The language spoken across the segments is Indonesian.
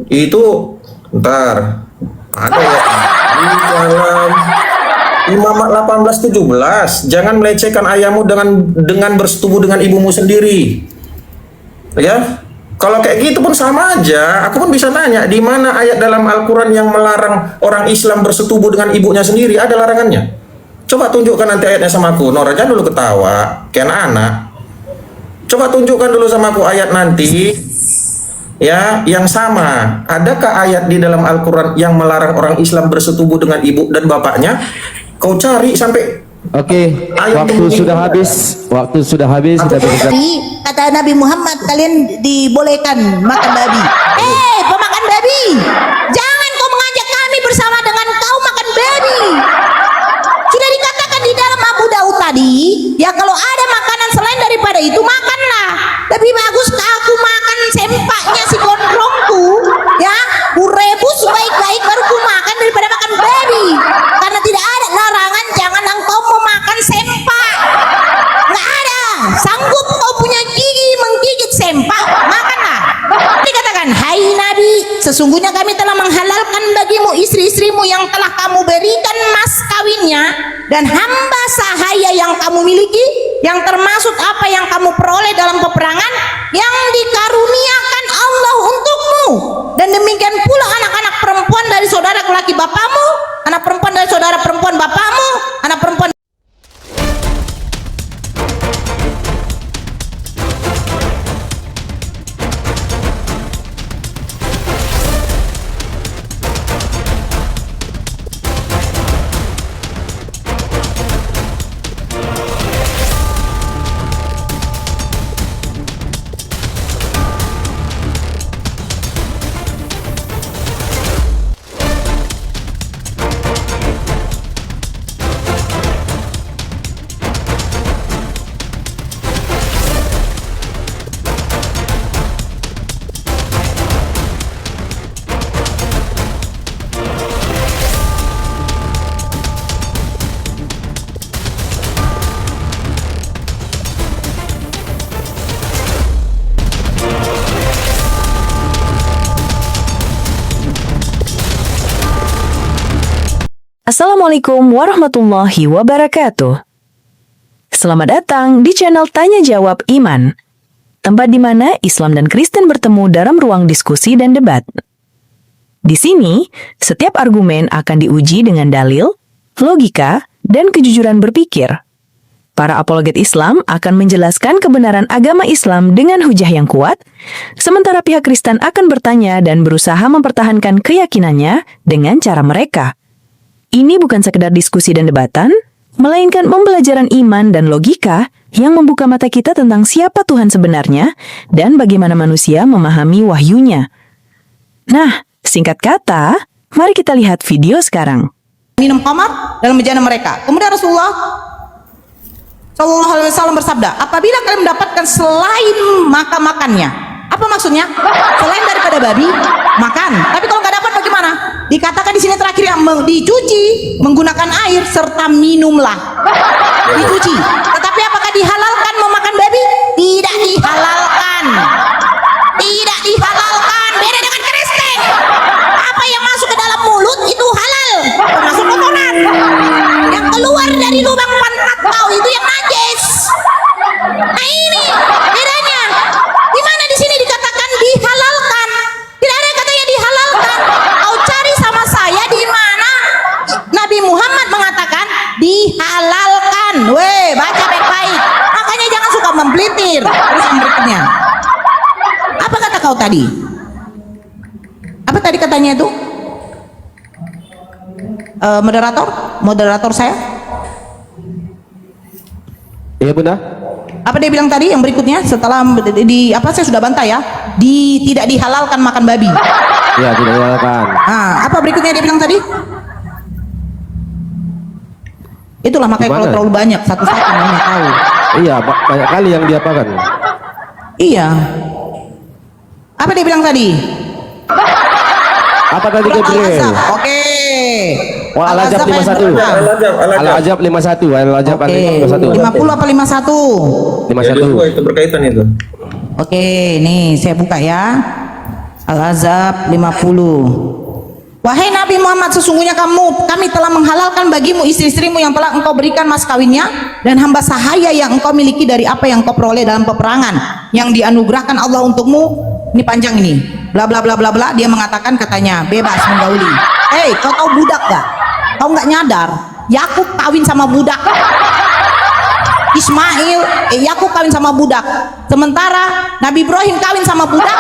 Itu ntar ada ya di dalam Imamat 18:17. Jangan melecehkan ayahmu dengan bersetubuh dengan ibumu sendiri. Ya. Kalau kayak gitu pun sama aja. Aku pun bisa nanya, di mana ayat dalam Al-Qur'an yang melarang orang Islam bersetubuh dengan ibunya sendiri? Ada larangannya? Coba tunjukkan nanti ayatnya sama aku. Nora, jangan dulu ketawa kayak anak-anak. Coba tunjukkan dulu sama aku ayat nanti ya yang sama. Adakah ayat di dalam Al-Qur'an yang melarang orang Islam bersetubuh dengan ibu dan bapaknya? Kau cari sampai. Oke, waktu sudah habis. Waktu sudah habis. Kita berikan. Kata Nabi Muhammad, kalian dibolehkan makan babi. Pemakan babi, jangan kau mengajak kami bersama dengan kau makan babi. Sudah dikatakan di dalam Abu Daud tadi, ya kalau ada makanan selain daripada itu makanlah. Lebih bagus aku makan sempaknya si gondrongku, ya, ku rebus baik-baik baru ku makan daripada makan babi. Karena tidak ada larangan jangan engkau memakan sempak. Nggak ada. Sanggup kau punya gigi menggigit sempak, makanlah. Dikatakan, hai Nabi, sesungguhnya kami telah menghalalkan bagimu istri-istrimu yang telah kamu berikan mas kawinnya dan hamba sahaya yang kamu miliki, yang termasuk apa yang kamu peroleh dalam peperangan yang dikaruniakan Allah untukmu, dan demikian pula anak-anak perempuan dari saudara laki bapamu, anak perempuan dari saudara perempuan bapamu, anak perempuan. Assalamualaikum warahmatullahi wabarakatuh. Selamat datang di channel Tanya Jawab Iman, tempat di mana Islam dan Kristen bertemu dalam ruang diskusi dan debat. Di sini, setiap argumen akan diuji dengan dalil, logika, dan kejujuran berpikir. Para apologet Islam akan menjelaskan kebenaran agama Islam dengan hujah yang kuat, sementara pihak Kristen akan bertanya dan berusaha mempertahankan keyakinannya dengan cara mereka. Ini bukan sekedar diskusi dan debatan, melainkan pembelajaran iman dan logika yang membuka mata kita tentang siapa Tuhan sebenarnya dan bagaimana manusia memahami wahyunya. Nah, singkat kata, mari kita lihat video sekarang. Minum khamar dalam bejana mereka. Kemudian Rasulullah Shallallahu Alaihi Wasallam bersabda, apabila kalian mendapatkan selain makannya, apa maksudnya? Selain daripada babi, makan. Tapi kalau nggak dapat bagaimana? Dikatakan di sini terakhir yang dicuci menggunakan air serta minumlah. Dicuci. Tetapi apakah dihalalkan memakan babi? Tidak dihalalkan. Tidak dihalalkan. Beda dengan Kristen. Apa yang masuk ke dalam mulut itu halal, termasuk kotoran. Yang keluar dari lubang pantat kau itu yang najis. Nah ini bedanya. Di mana di sini dikatakan dihalalkan? Tidak ada katanya dihalalkan. Kau cari sama saya di mana Nabi Muhammad mengatakan dihalalkan. Weh, baca baik-baik. Makanya jangan suka membelitir. Terus yang berikutnya. Apa kata kau tadi? Apa tadi katanya itu? Moderator saya? Iya Bunda. Apa dia bilang tadi yang berikutnya setelah apa saya sudah bantah ya, tidak dihalalkan makan babi. Iya, tidak dihalalkan. Nah, apa berikutnya dia bilang tadi? Itulah makanya kalau terlalu banyak satu-satu namanya tahu. Iya, banyak kali yang diapakan. Iya. Apa dia bilang tadi? Apa tadi Gabriel? Oke. Wah, Al-Ajab 51. Al-Ajab 51. Al-Ajab 51. 50 apa 51? 51. Itu berkaitan itu. Oke, nih saya buka ya. Al-Ahzab 50. Wahai Nabi Muhammad, sesungguhnya kami telah menghalalkan bagimu istri-istrimu yang telah engkau berikan mas kawinnya dan hamba sahaya yang engkau miliki dari apa yang engkau peroleh dalam peperangan yang dianugerahkan Allah untukmu. Ini panjang ini, bla bla bla bla bla. Dia mengatakan katanya bebas menggauli. Kau tahu budak gak? Kau nggak nyadar Yakub kawin sama budak. Ismail, Yakub kawin sama budak. Sementara Nabi Ibrahim kawin sama budak.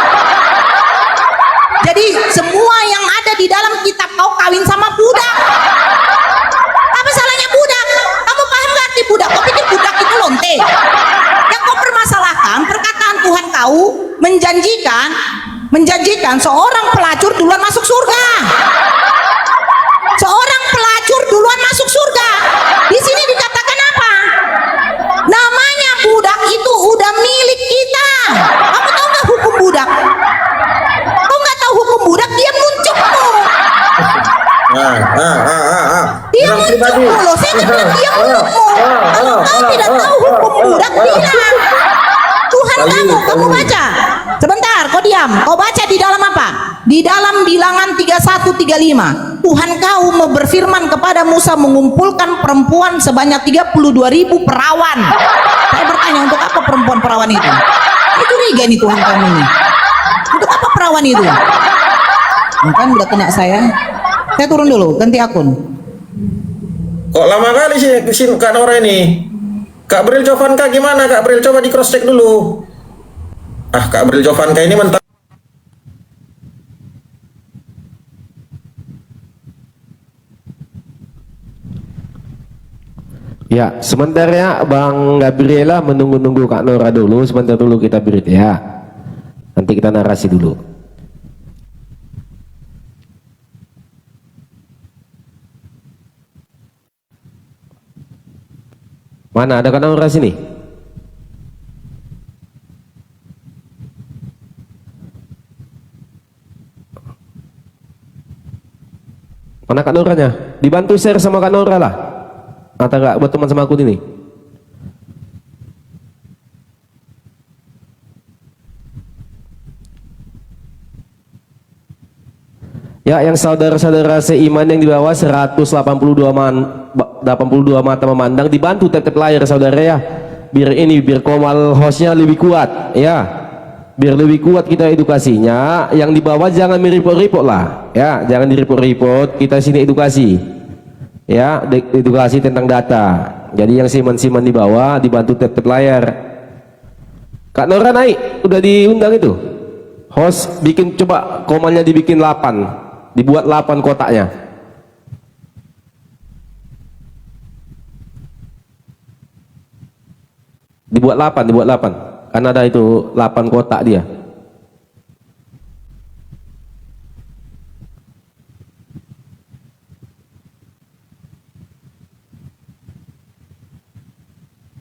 Jadi semua yang ada di dalam kitab kau kawin sama budak. Apa salahnya budak? Kamu paham gak arti budak? Kau pikir budak itu lonte? Yang kau permasalahkan perkataan Tuhan kau menjanjikan seorang pelacur duluan masuk surga. Seorang pelacur duluan masuk surga. Di sini dikatakan apa? Namanya budak itu udah milik kita. Kamu tahu nggak hukum budak? Kau nggak tahu hukum budak? Dia muncukmu. Dia muncukmu loh. Saya bilang dia muncukmu. Kalau kau tidak tahu hukum budak, bilang Tuhan kamu baca. Sebentar, kau diam. Kau baca di dalam apa? Di dalam Bilangan 31-35. Tuhan kau berfirman kepada Musa mengumpulkan perempuan sebanyak 32.000 perawan. Saya bertanya, untuk apa perempuan perawan itu? Itu riga nih Tuhan kami ini. Untuk apa perawan itu? Kan udah kena saya. Saya turun dulu, ganti akun. Kok lama kali sih Kak Nora ini? Kak Bril Jovanka gimana Kak Bril? Coba di cross check dulu. Kak Bril Jovanka ini mentah. Ya, sebentar ya Bang Gabriela menunggu-nunggu Kak Nora dulu. Sebentar dulu kita break ya. Nanti kita narasi dulu. Mana ada Kak Nora sini? Mana Kak Noranya? Dibantu share sama Kak Nora lah. Atau enggak buat teman sama aku ini? Ya, yang saudara-saudara seiman yang di bawah 182 mata memandang, dibantu tap-tap layar saudara ya. Biar Komal hostnya lebih kuat ya. Biar lebih kuat kita edukasinya. Yang di bawah jangan merepot-repot lah ya, jangan direpot-repot. Kita sini edukasi ya, edukasi tentang data. Jadi yang siman-siman di bawah dibantu tap-tap layar. Kak Nora naik, udah diundang itu host, bikin coba komalnya dibikin 8, dibuat 8 kotaknya. Dibuat 8 karena ada itu 8 kotak dia.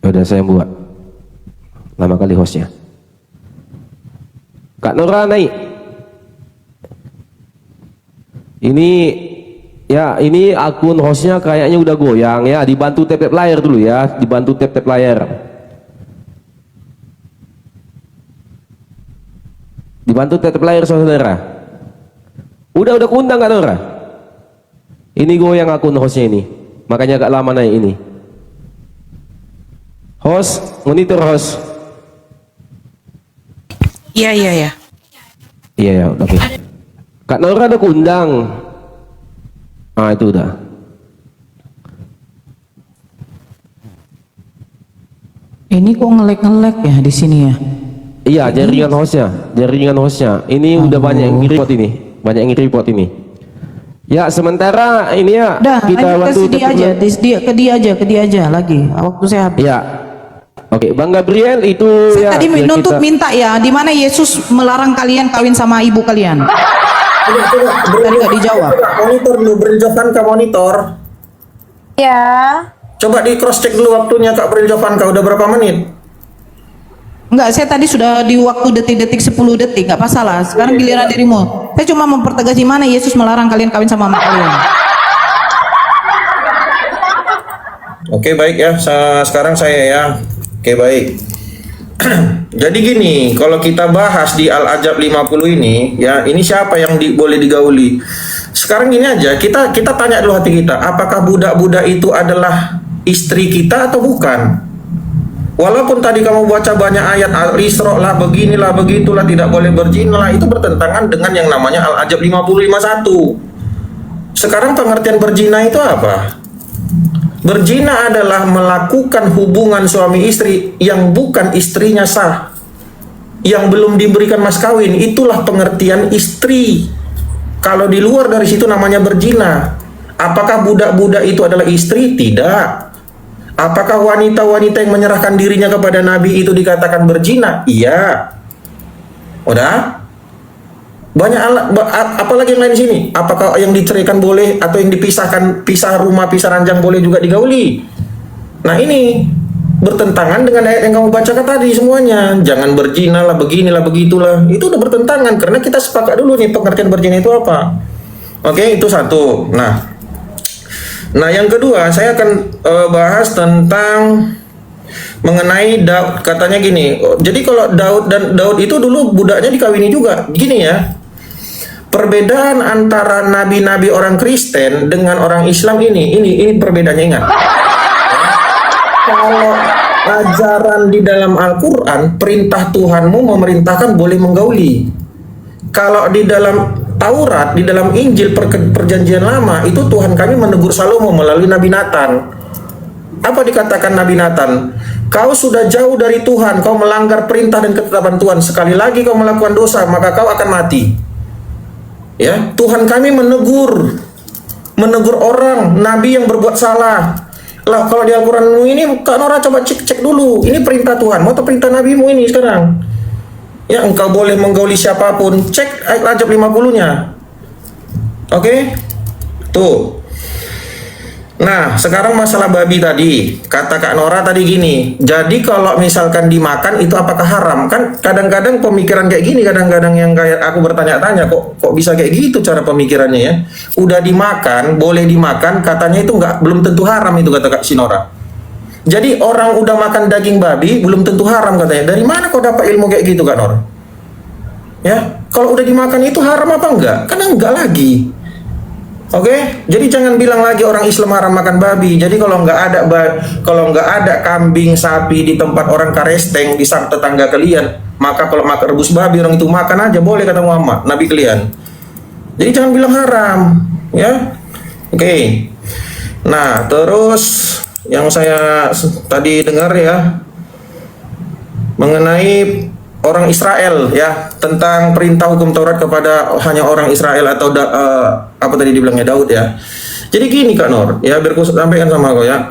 Udah saya buat lama kali hostnya. Kak Nora naik. Ini ya, ini akun hostnya kayaknya udah goyang ya. Dibantu tap-tap layar dulu ya, dibantu tap-tap layar. Dibantu tap-tap layar saudara. Udah keundang Kak Nora. Ini goyang akun hostnya ini, makanya agak lama naik ini. Host, monitor host. Iya. Iya, oke. Kak Nora ada keundang. Itu udah. Ini kok ngelek ya di sini ya? Iya, jaringan hostnya. Ini udah banyak yang nge-report ini. Ya, sementara ini ya Udah, kita bantu ke dia aja lagi. Waktu saya habis. Ya. Oke, Bang Gabriel itu Saya ya. tadi minta ya, di mana Yesus melarang kalian kawin sama ibu kalian? Tadi nggak dijawab. Monitor dulu, Bril Jovanka monitor. Ya. Coba di cross check dulu waktunya Kak Bril Jovanka udah berapa menit? Enggak, saya tadi sudah di waktu detik-detik 10 detik, nggak masalah. Sekarang giliran dirimu. Saya cuma mempertegas di mana Yesus melarang kalian kawin sama mama kalian. Oke, baik ya. Sekarang saya ya. Oke, baik. Jadi gini, kalau kita bahas di Al-Ajab 50 ini, ya ini siapa yang boleh digauli? Sekarang gini aja, kita tanya dulu hati kita, apakah budak-budak itu adalah istri kita atau bukan? Walaupun tadi kamu baca banyak ayat Al-Isra lah, beginilah, begitulah, tidak boleh berzina lah, itu bertentangan dengan yang namanya Al-Ajab 50 51. Sekarang pengertian berzina itu apa? Berzina adalah melakukan hubungan suami istri yang bukan istrinya sah, yang belum diberikan mas kawin. Itulah pengertian istri. Kalau di luar dari situ namanya berzina. Apakah budak-budak itu adalah istri? Tidak. Apakah wanita-wanita yang menyerahkan dirinya kepada Nabi itu dikatakan berzina? Iya. Udah? Banyak apalagi yang lain di sini. Apakah yang diceraikan boleh atau yang dipisahkan, pisah rumah, pisah ranjang boleh juga digauli? Nah ini bertentangan dengan ayat yang kamu bacakan tadi semuanya. Jangan berzina lah, beginilah, begitulah. Itu udah bertentangan karena kita sepakat dulu nih pengertian berzina itu apa. Oke, itu satu. Nah yang kedua saya akan bahas tentang mengenai Daud. Katanya gini, jadi kalau Daud itu dulu budaknya dikawini juga. Gini ya, perbedaan antara nabi-nabi orang Kristen dengan orang Islam ini perbedaannya, ingat. Kalau ajaran di dalam Al-Quran, perintah Tuhanmu memerintahkan boleh menggauli. Kalau di dalam Taurat, di dalam Injil perjanjian lama, itu Tuhan kami menegur Salomo melalui Nabi Nathan. Apa dikatakan Nabi Nathan? Kau sudah jauh dari Tuhan, kau melanggar perintah dan ketetapan Tuhan. Sekali lagi kau melakukan dosa, maka kau akan mati. Ya, Tuhan kami menegur orang nabi yang berbuat salah. Lah kalau di Al-Qur'anmu ini, Kak Nora coba cek dulu. Ini perintah Tuhan atau perintah nabimu ini sekarang? Ya, engkau boleh menggauli siapapun. Cek ayat Rajab 50-nya. Oke? Tuh. Nah, sekarang masalah babi tadi. Kata Kak Nora tadi gini, jadi kalau misalkan dimakan itu apakah haram? Kan kadang-kadang pemikiran kayak gini, kadang-kadang yang kayak aku bertanya-tanya, kok bisa kayak gitu cara pemikirannya ya? Udah dimakan, boleh dimakan, katanya itu belum tentu haram itu, kata Kak Sinora. Jadi orang udah makan daging babi belum tentu haram katanya. Dari mana kau dapat ilmu kayak gitu, Kak Nora? Ya, kalau udah dimakan itu haram apa enggak? Kan enggak lagi. Oke, jadi jangan bilang lagi orang Islam haram makan babi. Jadi kalau nggak ada kambing, sapi di tempat orang karesteng di samping tetangga kalian, maka kalau makan rebus babi orang itu makan aja boleh, kata Muhammad, Nabi kalian. Jadi jangan bilang haram, ya. Oke. Nah, terus yang saya tadi dengar ya mengenai orang Israel ya, tentang perintah hukum Taurat kepada hanya orang Israel atau apa tadi dibilangnya Daud ya. Jadi gini Kak Nur ya, biar aku sampaikan sama kau ya.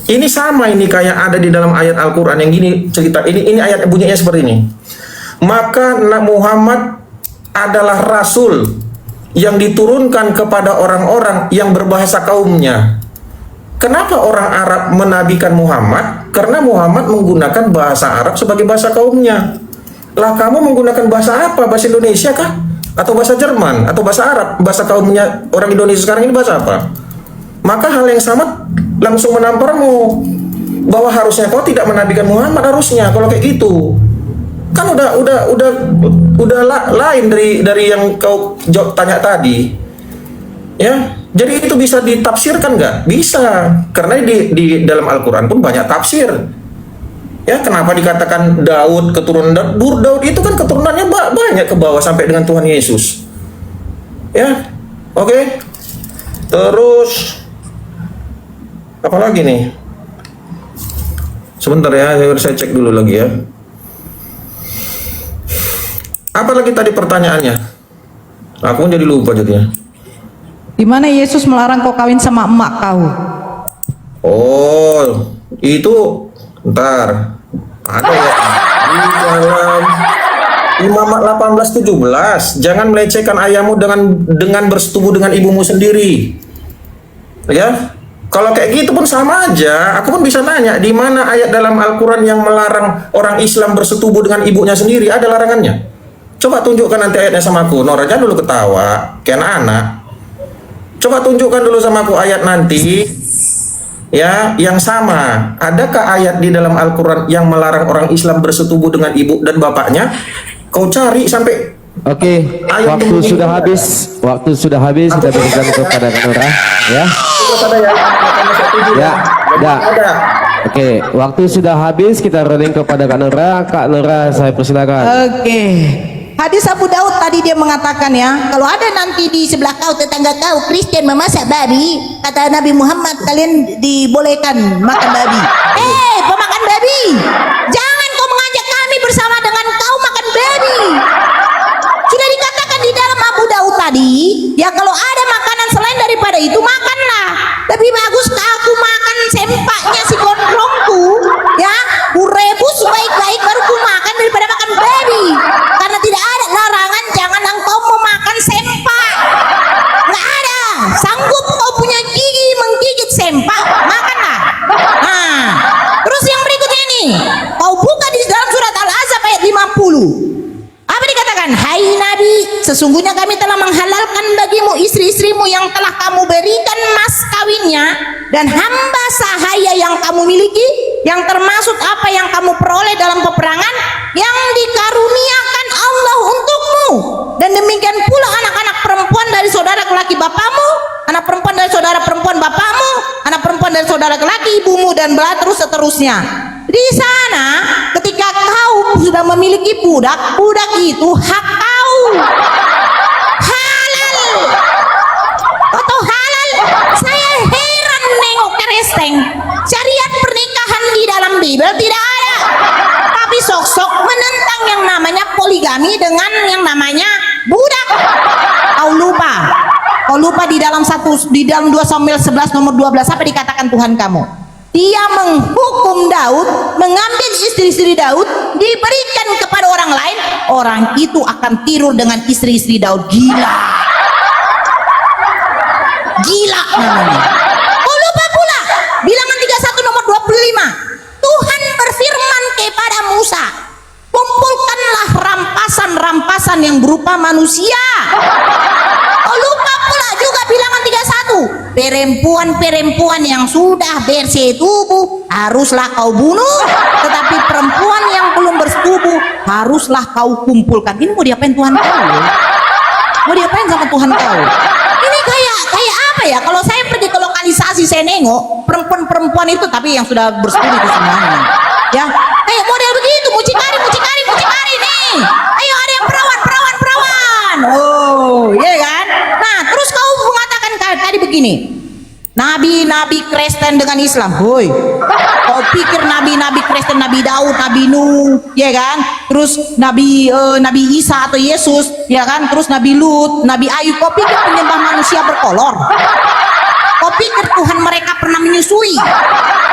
Ini sama ini kayak ada di dalam ayat Al-Qur'an yang gini cerita. Ini ayat bunyinya seperti ini. Maka Muhammad adalah rasul yang diturunkan kepada orang-orang yang berbahasa kaumnya. Kenapa orang Arab menabikan Muhammad? Karena Muhammad menggunakan bahasa Arab sebagai bahasa kaumnya. Lah kamu menggunakan bahasa apa? Bahasa Indonesia kah? Atau bahasa Jerman? Atau bahasa Arab? Bahasa kaumnya orang Indonesia sekarang ini bahasa apa? Maka hal yang sama langsung menamparmu bahwa harusnya kau tidak menabikan Muhammad, harusnya kalau kayak gitu. Kan udah lain dari yang kau tanya tadi. Ya. Jadi itu bisa ditafsirkan nggak? Bisa, karena di dalam Al-Quran pun banyak tafsir. Ya, kenapa dikatakan Daud keturunan Daud? Daud itu kan keturunannya banyak ke bawah sampai dengan Tuhan Yesus. Ya, oke. Terus apa lagi nih? Sebentar ya, saya cek dulu lagi ya. Apa lagi tadi pertanyaannya? Aku jadi lupa jadinya. Di mana Yesus melarang kau kawin sama emak kau? Oh, itu ntar ada ya di dalam Imamat 18:17. Jangan melecehkan ayahmu dengan bersetubuh dengan ibumu sendiri. Ya, kalau kayak gitu pun sama aja. Aku pun bisa nanya, di mana ayat dalam Al-Quran yang melarang orang Islam bersetubuh dengan ibunya sendiri? Ada larangannya? Coba tunjukkan nanti ayatnya sama aku. Nora, jangan dulu ketawa kayak anak. Coba tunjukkan dulu sama aku ayat nanti ya yang sama. Adakah ayat di dalam Al-Quran yang melarang orang Islam bersetubuh dengan ibu dan bapaknya? Kau cari sampai. Oke, Ayat waktu yang sudah ini habis. Waktu sudah habis, kita berikan kepada Kak Nora, ya. ada ya. Ya, ya. Ada. Oke, waktu sudah habis, kita rolling kepada Kak Nora. Kak Nora, saya persilakan. Oke. Hadis Abu Daud tadi dia mengatakan ya, kalau ada nanti di sebelah kau tetangga kau Kristen memasak babi, kata Nabi Muhammad kalian dibolehkan makan babi. Pemakan babi, jangan kau mengajak kami bersama dengan kau makan babi. Sudah dikatakan di dalam Abu Daud tadi, ya kalau ada makanan selain daripada itu makanlah. Lebih bagus aku makan sempaknya si gondrongku, ya, ku rebus baik-baik baru ku makan daripada makan babi. Karena tidak ada larangan jangan engkau memakan sempak. Nggak ada. Sanggup kau punya gigi menggigit sempak, makanlah. Nah, terus yang berikutnya ini, kau buka di dalam surat Al-Ahzab ayat 50. Apa dikatakan? Hai Nabi, sesungguhnya kami telah menghalalkan bagimu istri-istrimu yang telah kamu berikan mas kawinnya dan hamba sahaya yang kamu miliki, yang termasuk apa yang kamu peroleh dalam peperangan yang dikaruniakan Allah untukmu, dan demikian pula anak-anak perempuan dari saudara lelaki bapamu, anak perempuan dari saudara perempuan bapamu, anak perempuan dari saudara lelaki ibumu, dan terus seterusnya. Di sana ketika kau sudah memiliki budak, budak itu hak kau, halal atau halal. Saya heran nengok keresteng, syariat pernikahan di dalam Bible tidak ada, tapi sok-sok menentang yang namanya poligami dengan yang namanya budak. Kau lupa di dalam 2 Samuel 11 nomor 12 apa dikatakan Tuhan kamu? Dia menghukum Daud mengambil istri-istri Daud diberikan kepada orang lain, orang itu akan tiru dengan istri-istri Daud. Gila namanya. Kau lupa pula bilangan 31 nomor 25, Tuhan berfirman kepada Musa, kumpulkanlah rampasan-rampasan yang berupa manusia. Kau lupa pula juga bilangan 31, perempuan-perempuan yang sudah bersih tubuh haruslah kau bunuh, tetapi perempuan yang belum bersetubuh haruslah kau kumpulkan. Ini mau diapain Tuhan kau? Mau diapain sama Tuhan kau? Ini kayak apa ya? Kalau saya pergi ke lokalisasi saya nengok perempuan-perempuan itu, tapi yang sudah bersetubuh itu semuanya. Ya, kayak model begitu, mucikari nih. Ayo ada yang perawan. Oh, iya kan? Nah, terus kau mengatakan tadi begini, Nabi Kristen dengan Islam. Hoi, kau pikir Nabi Kristen, Nabi Daud, Nabi Nuh, ya kan? Terus Nabi Isa atau Yesus, ya kan? Terus Nabi Lut, Nabi Ayub, kau pikir penyembah manusia berkolor? Kau pikir Tuhan mereka pernah menyusui?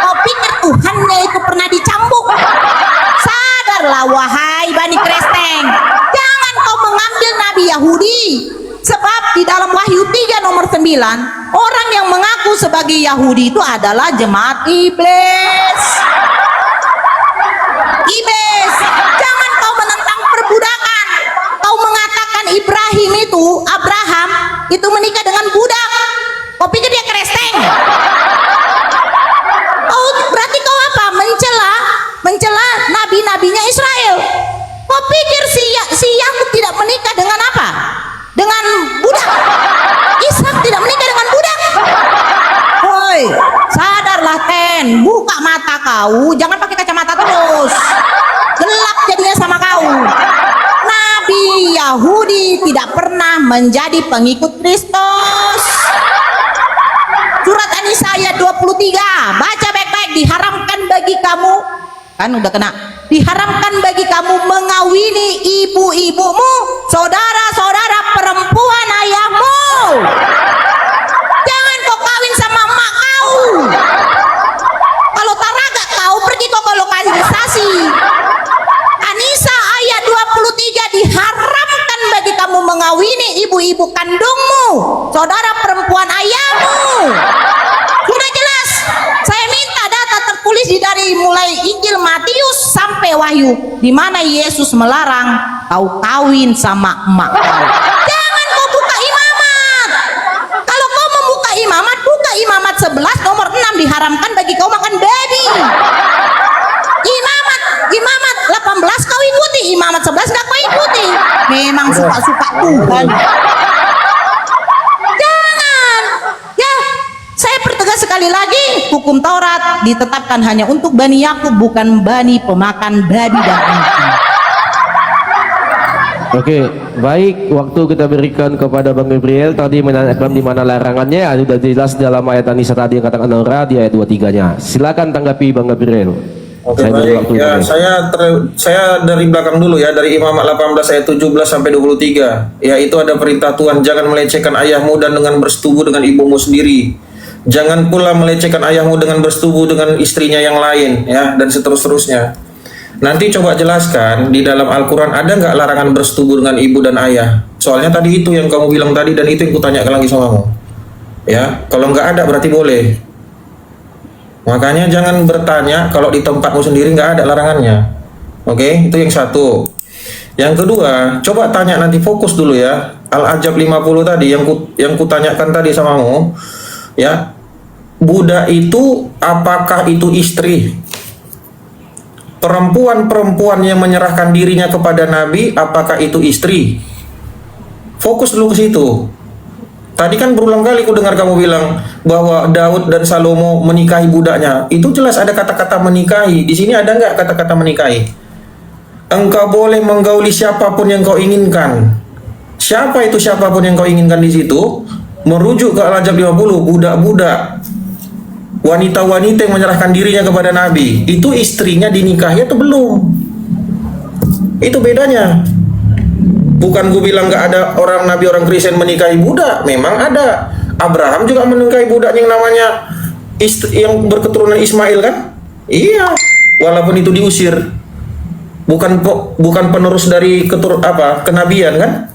Kau pikir Tuhannya itu pernah dicambuk? Sadarlah wahai Bani Kristen, jangan kau mengambil Nabi Yahudi. Sebab di dalam Wahyu 3 nomor 9, orang yang mengaku sebagai Yahudi itu adalah jemaat iblis. Jangan kau menentang perbudakan. Kau mengatakan Abraham itu menikah dengan budak. Kau pikir dia kristeng? Berarti kau apa? Mencela nabi-nabinya Israel. Kau pikir si Yakub tidak menikah dengan apa? Dengan budak. Ishak tidak menikah dengan budak. Woi, sadarlah Ten, buka mata kau, jangan pakai kacamata terus. Gelap jadinya sama kau. Nabi Yahudi tidak pernah menjadi pengikut Kristus. Surat An-Nisa ayat 23, baca baik-baik. Diharamkan bagi kamu, kan udah kena, diharamkan bagi kamu mengawini ibu-ibumu, saudara-saudara perempuan ayahmu. Jangan kau kawin sama emak kau. Kalau taraga kau pergi kau ke lokalisasi. An-Nisa ayat 23, diharamkan bagi kamu mengawini ibu-ibu kandungmu, saudara perempuan ayahmu. Sudah jelas. Saya minta data tertulis dari mulai Injil Matius sampai Wahyu, di mana Yesus melarang kau kawin sama emak kau. Jangan kau buka imamat. Kalau kau membuka imamat, buka imamat 11 nomor 6, diharamkan 11 nggak kau ikuti. Memang suka-suka Tuhan. Jangan. Ya, saya pertegas sekali lagi, hukum Taurat ditetapkan hanya untuk Bani Yakub, bukan Bani pemakan babi dan anjing. Oke, baik. Waktu kita berikan kepada Bang Gabriel tadi menanyakan di mana larangannya, sudah jelas dalam ayat Anisa tadi yang katakan Nora di ayat 23-nya. Silakan tanggapi Bang Gabriel. Oke, baik. Ya, saya dari belakang dulu ya, dari Imamat 18 ayat 17 sampai 23. Ya, itu ada perintah Tuhan, jangan melecehkan ayahmu dan dengan bersetubuh dengan ibumu sendiri. Jangan pula melecehkan ayahmu dengan bersetubuh dengan istrinya yang lain, ya, dan seterusnya. Nanti coba jelaskan di dalam Al-Quran ada nggak larangan bersetubuh dengan ibu dan ayah? Soalnya tadi itu yang kamu bilang tadi dan itu yang kutanyakan lagi sama kamu. Ya, kalau nggak ada berarti boleh. Makanya jangan bertanya kalau di tempatmu sendiri nggak ada larangannya. Oke, itu yang satu. Yang kedua, coba tanya nanti fokus dulu ya. Al-Ajab 50 tadi yang kutanyakan tadi samamu, ya. Budak itu apakah itu istri? Perempuan-perempuan yang menyerahkan dirinya kepada Nabi, apakah itu istri? Fokus dulu ke situ. Tadi kan berulang kali ku dengar kamu bilang bahwa Daud dan Salomo menikahi budaknya. Itu jelas ada kata-kata menikahi. Di sini ada nggak kata-kata menikahi? Engkau boleh menggauli siapapun yang kau inginkan. Siapa itu siapapun yang kau inginkan di situ? Merujuk ke Al-Ajab 50, budak-budak. Wanita-wanita yang menyerahkan dirinya kepada Nabi, itu istrinya dinikahi atau belum? Itu bedanya. Bukan gue bilang nggak ada orang Nabi, orang Kristen menikahi budak. Memang ada. Abraham juga menikahi budak yang namanya yang berketurunan Ismail kan? Iya. Walaupun itu diusir. Bukan penerus dari kenabian kan?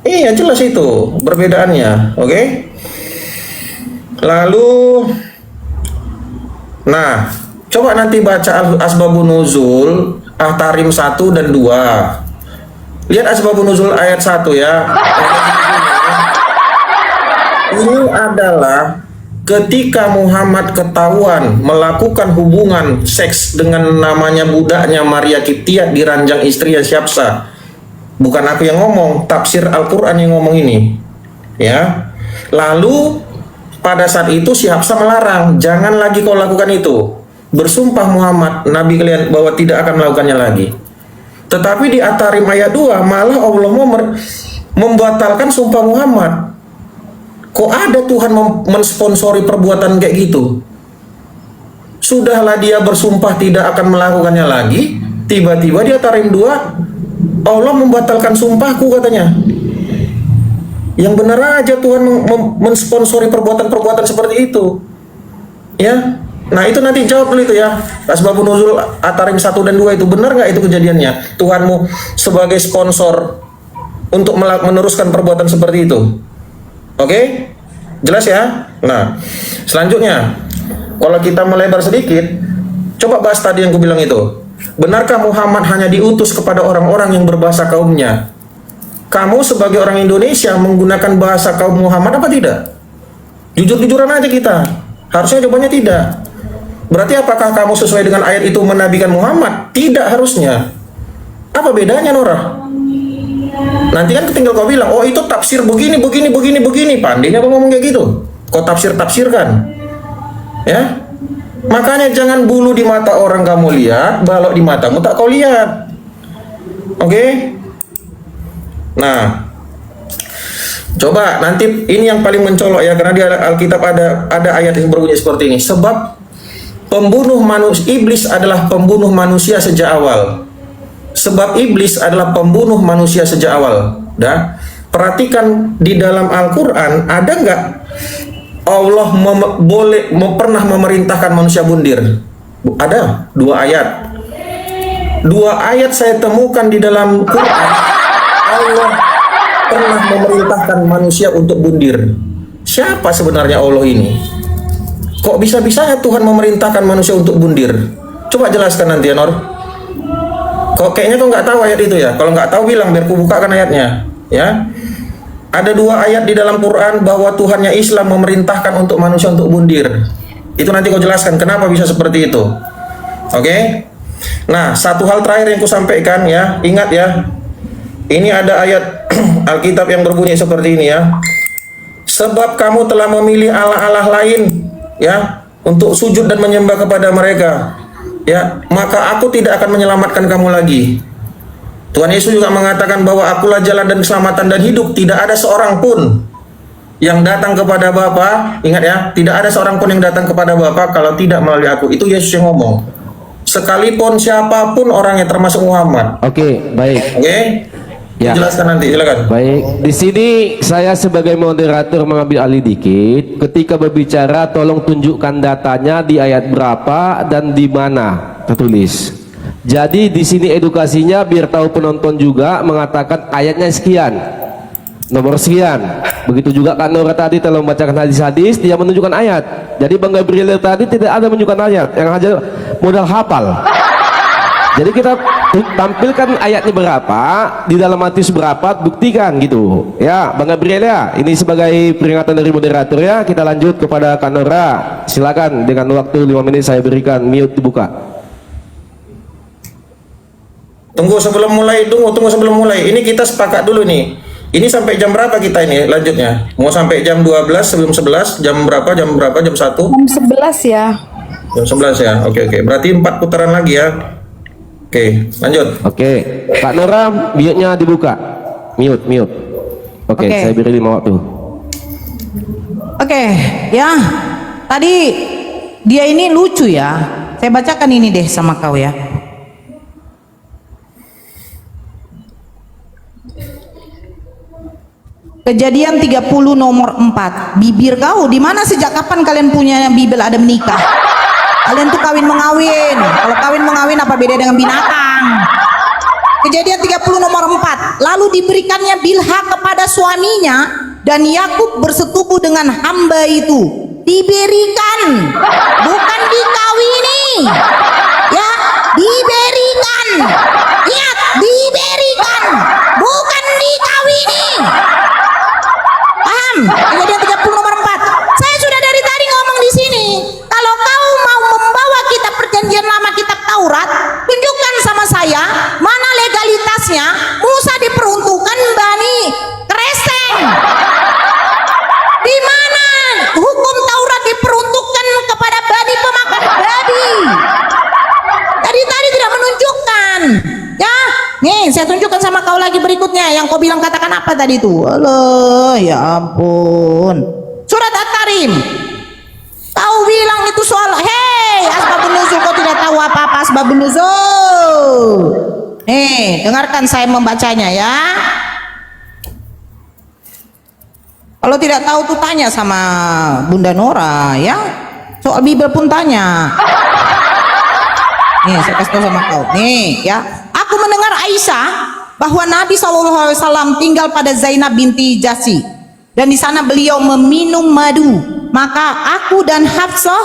Iya, jelas itu perbedaannya. Oke? Lalu nah, coba nanti baca Asbabun Nuzul At-Tahrim 1 dan 2. Lihat Asbabun Nuzul ayat 1 ya. Ini adalah ketika Muhammad ketahuan melakukan hubungan seks dengan namanya budaknya Maria Kiptiat di ranjang istrinya Syabsa. Bukan aku yang ngomong, tafsir Al-Quran yang ngomong ini. Ya. Lalu pada saat itu si Hafsah melarang, jangan lagi kau lakukan itu. Bersumpah Muhammad, Nabi kalian bahwa tidak akan melakukannya lagi. Tetapi di At-Tahrim ayat 2 malah Allah membatalkan sumpah Muhammad. Kok ada Tuhan mensponsori perbuatan kayak gitu? Sudahlah dia bersumpah tidak akan melakukannya lagi, tiba-tiba di At-Tahrim 2 Allah membatalkan sumpahku katanya. Yang benar aja Tuhan mensponsori perbuatan-perbuatan seperti itu. Ya. Nah, itu nanti jawab dulu itu ya. Asbabun Nuzul At-Tahrim 1 dan 2 itu benar nggak itu kejadiannya? Tuhanmu sebagai sponsor untuk meneruskan perbuatan seperti itu. Oke? Jelas ya? Nah, selanjutnya kalau kita melebar sedikit, coba bahas tadi yang gue bilang itu. Benarkah Muhammad hanya diutus kepada orang-orang yang berbahasa kaumnya? Kamu sebagai orang Indonesia menggunakan bahasa kaum Muhammad apa tidak? Jujur-jujuran aja kita. Harusnya jawabannya tidak. Berarti apakah kamu sesuai dengan ayat itu menabikan Muhammad? Tidak harusnya. Apa bedanya, Nora? Nanti kan tinggal kau bilang, oh itu tafsir begini. Pandainya kau ngomong kayak gitu. Kau tafsirkan. Ya? Makanya jangan bulu di mata orang kamu lihat, balok di matamu tak kau lihat. Oke? Nah, coba nanti ini yang paling mencolok ya, karena di Alkitab ada ayat yang berbunyi seperti ini. Sebab iblis adalah pembunuh manusia sejak awal. Sebab iblis adalah pembunuh manusia sejak awal. Dah, perhatikan di dalam Al-Quran ada nggak Allah pernah memerintahkan manusia bundir? Ada 2 ayat. 2 ayat saya temukan di dalam Quran. Allah pernah memerintahkan manusia untuk bundir. Siapa sebenarnya Allah ini? Kok bisa-bisanya Tuhan memerintahkan manusia untuk bundir? Coba jelaskan nanti ya, Nor. Kok kayaknya kau nggak tahu ayat itu ya? Kalau nggak tahu bilang biar ku bukakan ayatnya. Ya, ada 2 ayat di dalam Quran bahwa Tuhannya Islam memerintahkan untuk manusia untuk bundir. Itu nanti kau jelaskan kenapa bisa seperti itu. Oke? Nah, satu hal terakhir yang ku sampaikan ya, ingat ya. Ini ada ayat Alkitab yang berbunyi seperti ini ya. Sebab kamu telah memilih Allah-Allah lain ya untuk sujud dan menyembah kepada mereka. Ya, maka aku tidak akan menyelamatkan kamu lagi. Tuhan Yesus juga mengatakan bahwa akulah jalan dan keselamatan dan hidup. Tidak ada seorang pun yang datang kepada Bapa, ingat ya, tidak ada seorang pun yang datang kepada Bapa kalau tidak melalui aku. Itu Yesus yang ngomong. Sekalipun siapapun orangnya, termasuk Muhammad. Oke, baik. Oke? Ya. Jelaskan nanti, silakan. Baik, di sini saya sebagai moderator mengambil alih dikit. Ketika berbicara, tolong tunjukkan datanya di ayat berapa dan di mana tertulis. Jadi di sini edukasinya biar tahu penonton juga, mengatakan ayatnya sekian, nomor sekian. Begitu juga Kak Nora tadi telah membacakan hadis-hadis, dia menunjukkan ayat. Jadi Bang Gabriel tadi tidak ada menunjukkan ayat, yang hanya modal hafal. Jadi kita tampilkan ayatnya berapa, di dalam hadis berapa, buktikan gitu. Ya, Bang Gabriel ya, ini sebagai peringatan dari moderator ya. Kita lanjut kepada Kak Nora. Silakan, dengan waktu 5 menit saya berikan, mute dibuka. Tunggu sebelum mulai. Ini kita sepakat dulu nih. Ini sampai jam berapa kita ini lanjutnya? Mau sampai jam 12, sebelum 11, jam berapa? Jam 1? Jam 11 ya. Jam 11 ya. Oke. Berarti 4 putaran lagi ya. Oke, lanjut. Oke, Kak Nora, mute-nya dibuka. Mute. Oke, Oke. saya beri 5 waktu. Oke, ya. Tadi dia ini lucu ya. Saya bacakan ini deh sama kau ya. Kejadian 30 nomor 4. Bibir kau, di mana sejak kapan kalian punya Bibel ada menikah? Kalian tuh kawin mengawin. Kalau kawin mengawin apa beda dengan binatang? Kejadian 30 nomor 4. Lalu diberikannya Bilha kepada suaminya dan Yakub bersetubuh dengan hamba itu. Diberikan, bukan dikawini. Ya, diberikan. Lihat, diberikan, bukan dikawini. Paham? Kejadian 30 nomor 4. Saya sudah dari tadi ngomong di sini. Kalau kau mau membawa kitab perjanjian lama, kitab Taurat, tunjukkan sama saya mana legalitasnya Musa diperuntukkan Bani Kreseng. Di mana hukum Taurat diperuntukkan kepada Bani pemakan babi. Tadi tidak menunjukkan. Ya, nih saya tunjukkan sama kau lagi berikutnya. Yang kau bilang katakan apa tadi itu? Alah, ya ampun. Surat At-Tarim. Kau bilang itu soal, hei, asbabun nuzul, kau tidak tahu apa-apa asbabun nuzul. Nih, dengarkan saya membacanya ya. Kalau tidak tahu tuh tanya sama Bunda Nora ya. Soal Bibel pun tanya. Nih, saya kasih tahu sama kau. Nih, ya. Aku mendengar Aisyah bahwa Nabi SAW tinggal pada Zainab binti Jasi dan di sana beliau meminum madu. Maka aku dan Hafsah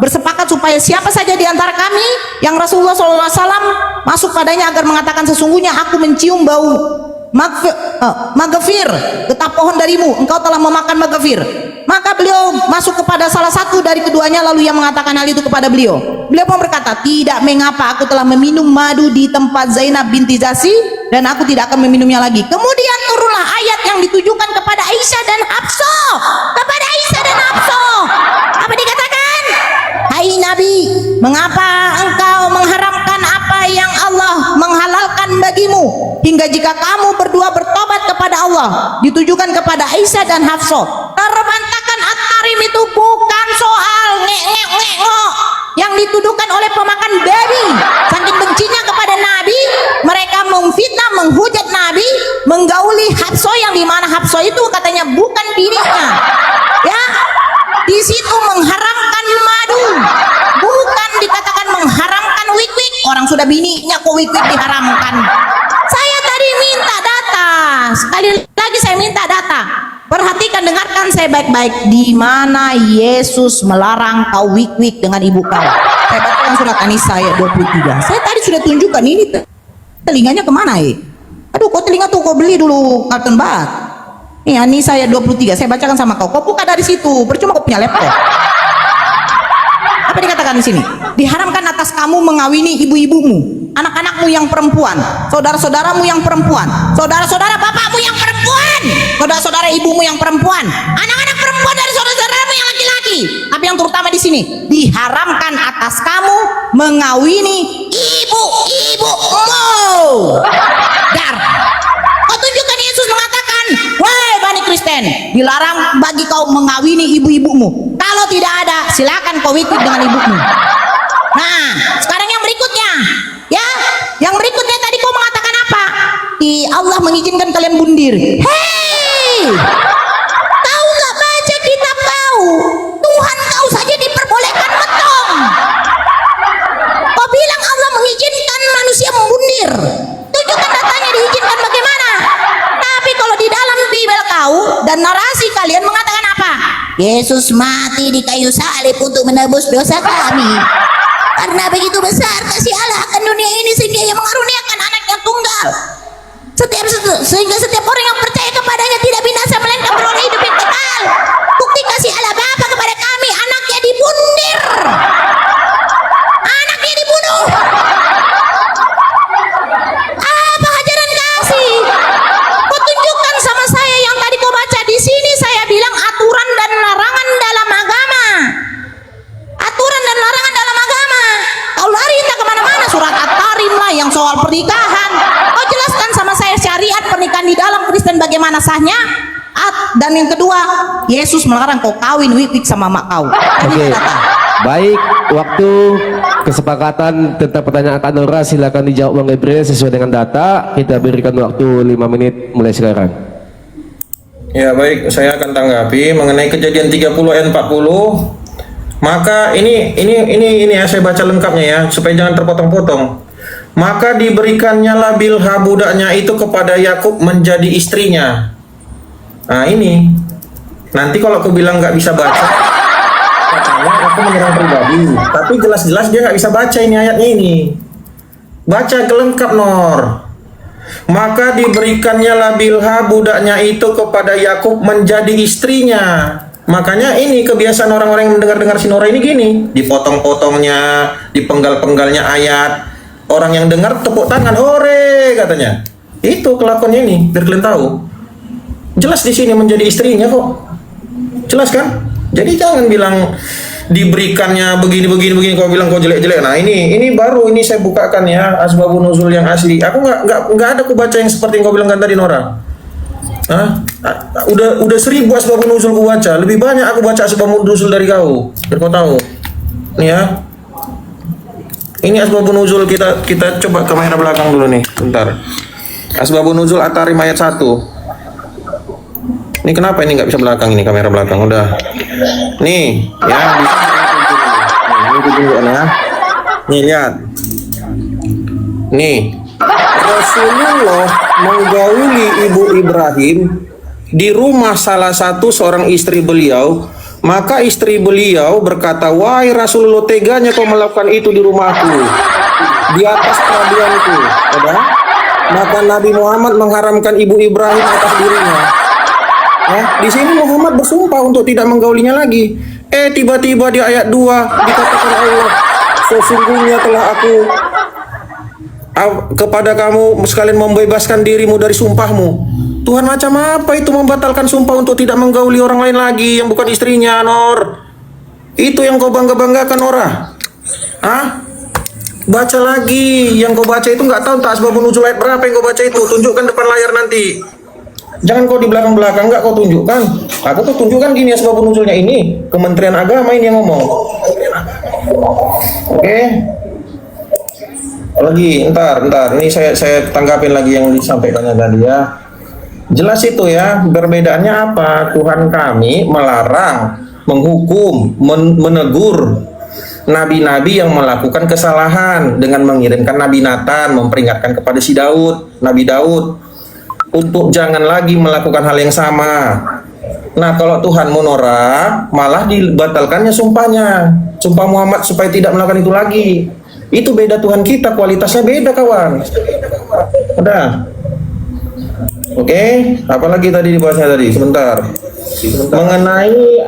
bersepakat supaya siapa saja di antara kami yang Rasulullah SAW masuk padanya agar mengatakan sesungguhnya aku mencium bau magafir, getah pohon darimu, engkau telah memakan magafir. Maka beliau masuk kepada salah satu dari keduanya, lalu ia mengatakan hal itu kepada beliau. Beliau pun berkata, tidak mengapa, aku telah meminum madu di tempat Zainab binti Jasi dan aku tidak akan meminumnya lagi. Kemudian turunlah ayat yang ditujukan kepada Aisyah dan Hafsah. Kepada Aisyah dan Hafsah, apa dikatakan? Hai Nabi, mengapa engkau mengharamkan apa yang Allah menghalalkan bagimu, hingga jika kamu berdua bertobat kepada Allah? Ditujukan kepada Aisyah dan Hafsah. Terbantahkan At-Tarim itu bukan soal ngek-ngek-ngek yang dituduhkan oleh pemakan babi. Saking bencinya kepada Nabi, mereka memfitnah, menghujat Nabi, menggauli Hafsah yang dimana Hafsah itu katanya bukan bininya. Ya, di situ mengharamkan madu, bukan dikatakan mengharamkan wik-wik. Orang sudah bininya kok wik-wik diharamkan. Saya tadi minta data, sekali lagi saya minta data. Perhatikan, dengarkan saya baik-baik. Di mana Yesus melarang kau wik-wik dengan ibu kau? Saya bacakan surat An-Nisa ayat 23. Saya tadi sudah tunjukkan ini telinganya kemana ya? Aduh, kok telinga tuh kau beli dulu kartun bat. Nih An-Nisa ayat 23. Saya bacakan sama kau. Kau buka dari situ. Percuma kau punya laptop. Apa dikatakan di sini? diharamkan atas kamu mengawini ibu-ibumu, anak-anakmu yang perempuan, saudara-saudaramu yang perempuan, saudara-saudara bapakmu yang perempuan, saudara-saudara ibumu yang perempuan, anak-anak perempuan dari saudara-saudaramu yang laki-laki. Tapi yang terutama di sini, diharamkan atas kamu mengawini ibu-ibumu. Dar. Kau tunjukkan Yesus mengatakan, wahai Bani Kristen, dilarang bagi kau mengawini ibu-ibumu. Kalau tidak ada, silakan kau ikut dengan ibumu. Nah, sekarang yang berikutnya, ya, yang berikutnya tadi kau mengatakan apa? Allah mengizinkan kalian bundir. Hei, kau nggak baca kitab kau? Tuhan kau saja diperbolehkan metong. Kau bilang Allah mengizinkan manusia membundir. Tunjukkan datanya diizinkan bagaimana. Tapi kalau di dalam Bible kau dan narasi kalian mengatakan apa? Yesus mati di kayu salib untuk menebus dosa kami. Karena begitu besar kasih Allah akan dunia ini sehingga Ia mengaruniakan anaknya tunggal. Sehingga setiap orang yang percaya kepadanya tidak binasa melainkan beroleh hidup yang kekal. Bukti kasih Allah Bapa kepada kami, anaknya dibundir. Anaknya dibunuh. Apa ajaran kasih? Kau tunjukkan sama saya yang tadi kau baca di sini. Saya bilang aturan dan larangan dalam agama. Aturan dan larangan dalam agama. Kau lari entah kemana-mana, surat At-Tarim lah yang soal pernikahan. Kau jelaskan sama saya syariat pernikahan di dalam Kristen bagaimana sahnya. Dan yang kedua, Yesus melarang kau kawin wik-wik sama mak kau. Oke. Baik, waktu kesepakatan tentang pertanyaan Kak Nora silakan dijawab Bang Gabriel sesuai dengan data. Kita berikan waktu 5 menit mulai sekarang. Ya baik, saya akan tanggapi mengenai kejadian 30 ayat 40. Maka ini ya, saya baca lengkapnya ya supaya jangan terpotong-potong. Maka diberikannya lah Bilha budaknya itu kepada Yakub menjadi istrinya. Nah ini nanti kalau aku bilang nggak bisa baca, katanya aku menyerang pribadi. Tapi jelas-jelas dia nggak bisa baca ini ayatnya ini. Baca kelengkap Nor. Maka diberikannya lah Bilha budaknya itu kepada Yakub menjadi istrinya. Makanya ini kebiasaan orang-orang yang mendengar-dengar si Nora ini gini, dipotong-potongnya, dipenggal-penggalnya ayat. Orang yang dengar tepuk tangan, hore katanya. Itu kelakuannya ini, biar kalian tahu. Jelas di sini menjadi istrinya kok. Jelas kan? Jadi jangan bilang diberikannya begini kau bilang kau jelek-jelek. Nah, ini baru ini saya bukakan ya asbabun nuzul yang asli. Aku nggak ada aku baca yang seperti yang kau bilang kan tadi Nora. Hah? Udah 1000 asbabun nuzul ku baca. Lebih banyak aku baca asbabun nuzul dari kau. Biar kau tahu. Nih ya. Ini asbabun nuzul kita coba kamera belakang dulu nih. Bentar. Asbabun nuzul At-Tarim ayat 1. Ini kenapa ini nggak bisa belakang ini kamera belakang? Udah. Nih, ya. Ini tunjukkan ya. Nih lihat. Nih. Rasulullah menggauli ibu Ibrahim di rumah salah satu seorang istri beliau. Maka istri beliau berkata, wahai Rasulullah, teganya kau melakukan itu di rumahku, di atas peraduanku. Maka Nabi Muhammad mengharamkan ibu Ibrahim atas dirinya. Di sini Muhammad bersumpah untuk tidak menggaulinya lagi. Tiba-tiba di ayat 2 dikatakan Allah, sesungguhnya telah aku kepada kamu sekalian membebaskan dirimu dari sumpahmu. Tuhan macam apa itu membatalkan sumpah untuk tidak menggauli orang lain lagi yang bukan istrinya, Nor? Itu yang kau bangga-banggakan, Nora? Baca lagi. Yang kau baca itu nggak tahu tak asbabun nuzul ayat berapa yang kau baca itu. Tunjukkan depan layar nanti. Jangan kau di belakang-belakang, nggak kau tunjukkan. Aku tuh tunjukkan gini asbabun nuzulnya ini. Kementerian Agama ini yang ngomong. Oke. Lagi, ntar. Ini saya tanggapin lagi yang disampaikannya tadi ya. Jelas itu ya, perbedaannya apa? Tuhan kami melarang, menghukum, menegur nabi-nabi yang melakukan kesalahan dengan mengirimkan Nabi Nathan memperingatkan kepada si Nabi Daud untuk jangan lagi melakukan hal yang sama. Nah, kalau Tuhan menolak, malah dibatalkannya sumpahnya, sumpah Muhammad supaya tidak melakukan itu lagi. Itu beda Tuhan kita, kualitasnya beda kawan. Udah. Oke, apalagi tadi dibahasnya tadi? Sebentar. mengenai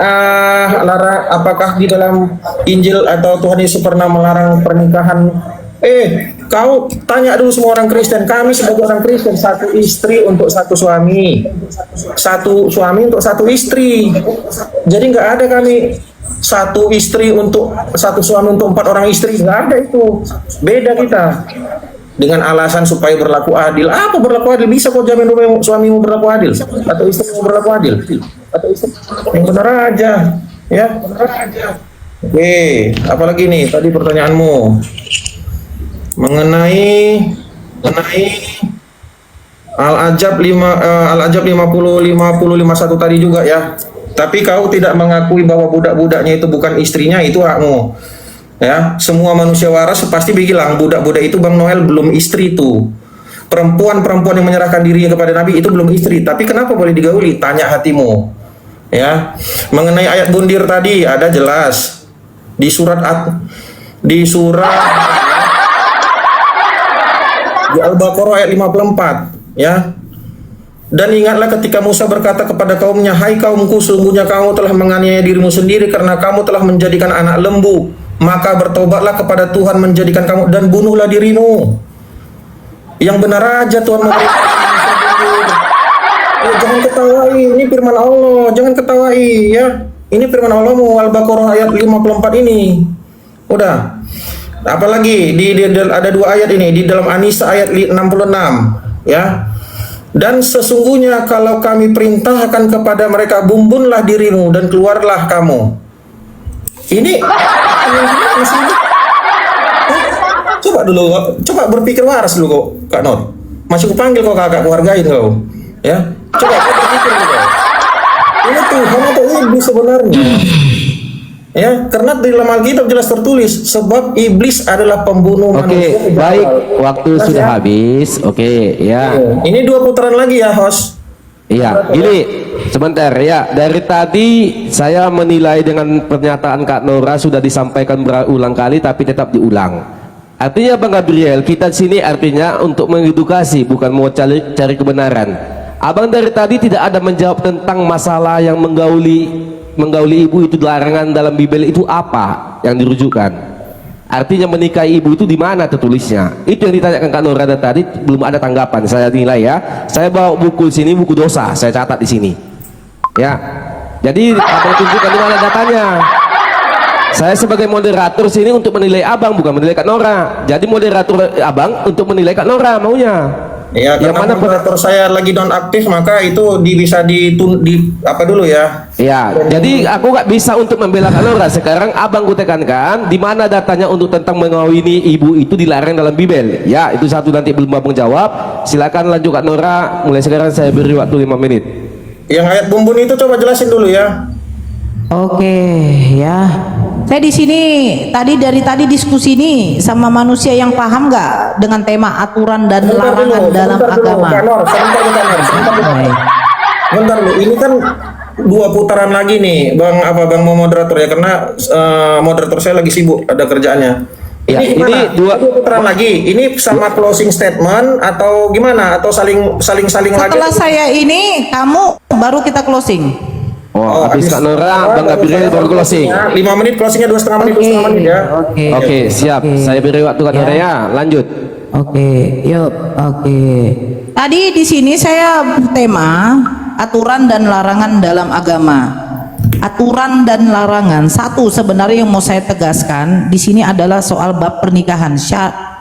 apakah di dalam Injil atau Tuhan Yesus pernah melarang pernikahan. Kau tanya dulu semua orang Kristen. Kami sebagai orang Kristen, satu istri untuk satu suami, satu suami untuk satu istri. Jadi nggak ada kami satu istri untuk satu suami untuk 4 orang istri, nggak ada itu. Beda kita. Dengan alasan supaya berlaku adil. Apa berlaku adil? Bisa kau jamin suamimu berlaku adil atau istrimu berlaku adil? Atau istri yang benar aja, ya. Oke, apalagi nih tadi pertanyaanmu mengenai Al-Ajab 5051 tadi juga ya. Tapi kau tidak mengakui bahwa budak-budaknya itu bukan istrinya, itu hakmu. Ya, semua manusia waras pasti bilang budak-budak itu Bang Noel belum istri tuh. Perempuan-perempuan yang menyerahkan dirinya kepada Nabi itu belum istri. Tapi kenapa boleh digauli? Tanya hatimu. Ya, mengenai ayat bundir tadi ada jelas di surat di Al-Baqarah ayat 54, ya. Dan ingatlah ketika Musa berkata kepada kaumnya, "Hai kaumku, sesungguhnya kamu telah menganiaya dirimu sendiri karena kamu telah menjadikan anak lembu. Maka bertobatlah kepada Tuhan menjadikan kamu dan bunuhlah dirimu." Yang benar aja Tuhan memberikan. Jangan ketawain, ini firman Allah, jangan ketawain ya. Ini firman Allahmu, Al-Baqarah ayat 54 ini. Udah. Apalagi ada 2 ayat ini di dalam An-Nisa ayat 66, ya. Dan sesungguhnya kalau kami perintahkan kepada mereka, bumbunlah dirimu dan keluarlah kamu. Ini coba dulu, coba berpikir waras dulu Kak Not. Masih kupanggil kau kakak keluargain kau, ya. Coba kau berpikir dulu. Ini Tuhan atau iblis sebenarnya? Ya, karena di dalam Alkitab jelas tertulis sebab iblis adalah pembunuh manusia. Oke, baik, waktu sudah habis. Oke, ya. Ini 2 putaran lagi ya, host. Iya, gini, sebentar ya. Dari tadi saya menilai dengan pernyataan Kak Nora sudah disampaikan berulang kali tapi tetap diulang. Artinya Bang Gabriel, kita di sini artinya untuk mengedukasi, bukan mau cari kebenaran. Abang dari tadi tidak ada menjawab tentang masalah yang menggauli ibu itu larangan dalam Bible itu apa yang dirujukan. Artinya menikahi ibu itu di mana tertulisnya? Itu yang ditanyakan Kak Nora tadi, belum ada tanggapan. Saya nilai ya. Saya bawa buku sini, buku dosa, saya catat di sini. Ya. Jadi abang tunjukkan di mana datanya. Saya sebagai moderator sini untuk menilai abang, bukan menilai Kak Nora. Jadi moderator abang untuk menilai Kak Nora maunya. Ya, yang karena mana moderator saya lagi non-aktif, maka itu bisa di apa dulu ya. Ya, jadi aku nggak bisa untuk membela Kak Nora. Sekarang abang ku tekankan di mana datanya untuk tentang mengawini ibu itu dilarang dalam Bible. Ya, itu satu, nanti belum abang jawab. Silakan lanjut Kak Nora. Mulai sekarang saya beri waktu 5 menit. Yang ayat bumbun itu coba jelasin dulu ya. Oke, ya. Saya di sini dari tadi diskusi ini sama manusia yang paham nggak dengan tema aturan dan larangan dalam agama. Bentar dulu, ini kan 2 putaran lagi nih, Bang mau moderator ya, karena moderator saya lagi sibuk ada kerjaannya. Ya, ini 2 putaran lagi. Ini sama closing statement atau gimana? Atau saling lagi? Setelah saya ini, kamu baru kita closing. Habis Kak Nora, Bang Gabriel baru closing. 5 menit, closingnya 2,5 menit, 2,5 menit ya. Oke, siap. Saya beri waktu Kak Nora ya. Lanjut. Oke, yuk. Oke. Tadi di sini saya tema aturan dan larangan dalam agama. Aturan dan larangan, satu sebenarnya yang mau saya tegaskan di sini adalah soal bab pernikahan.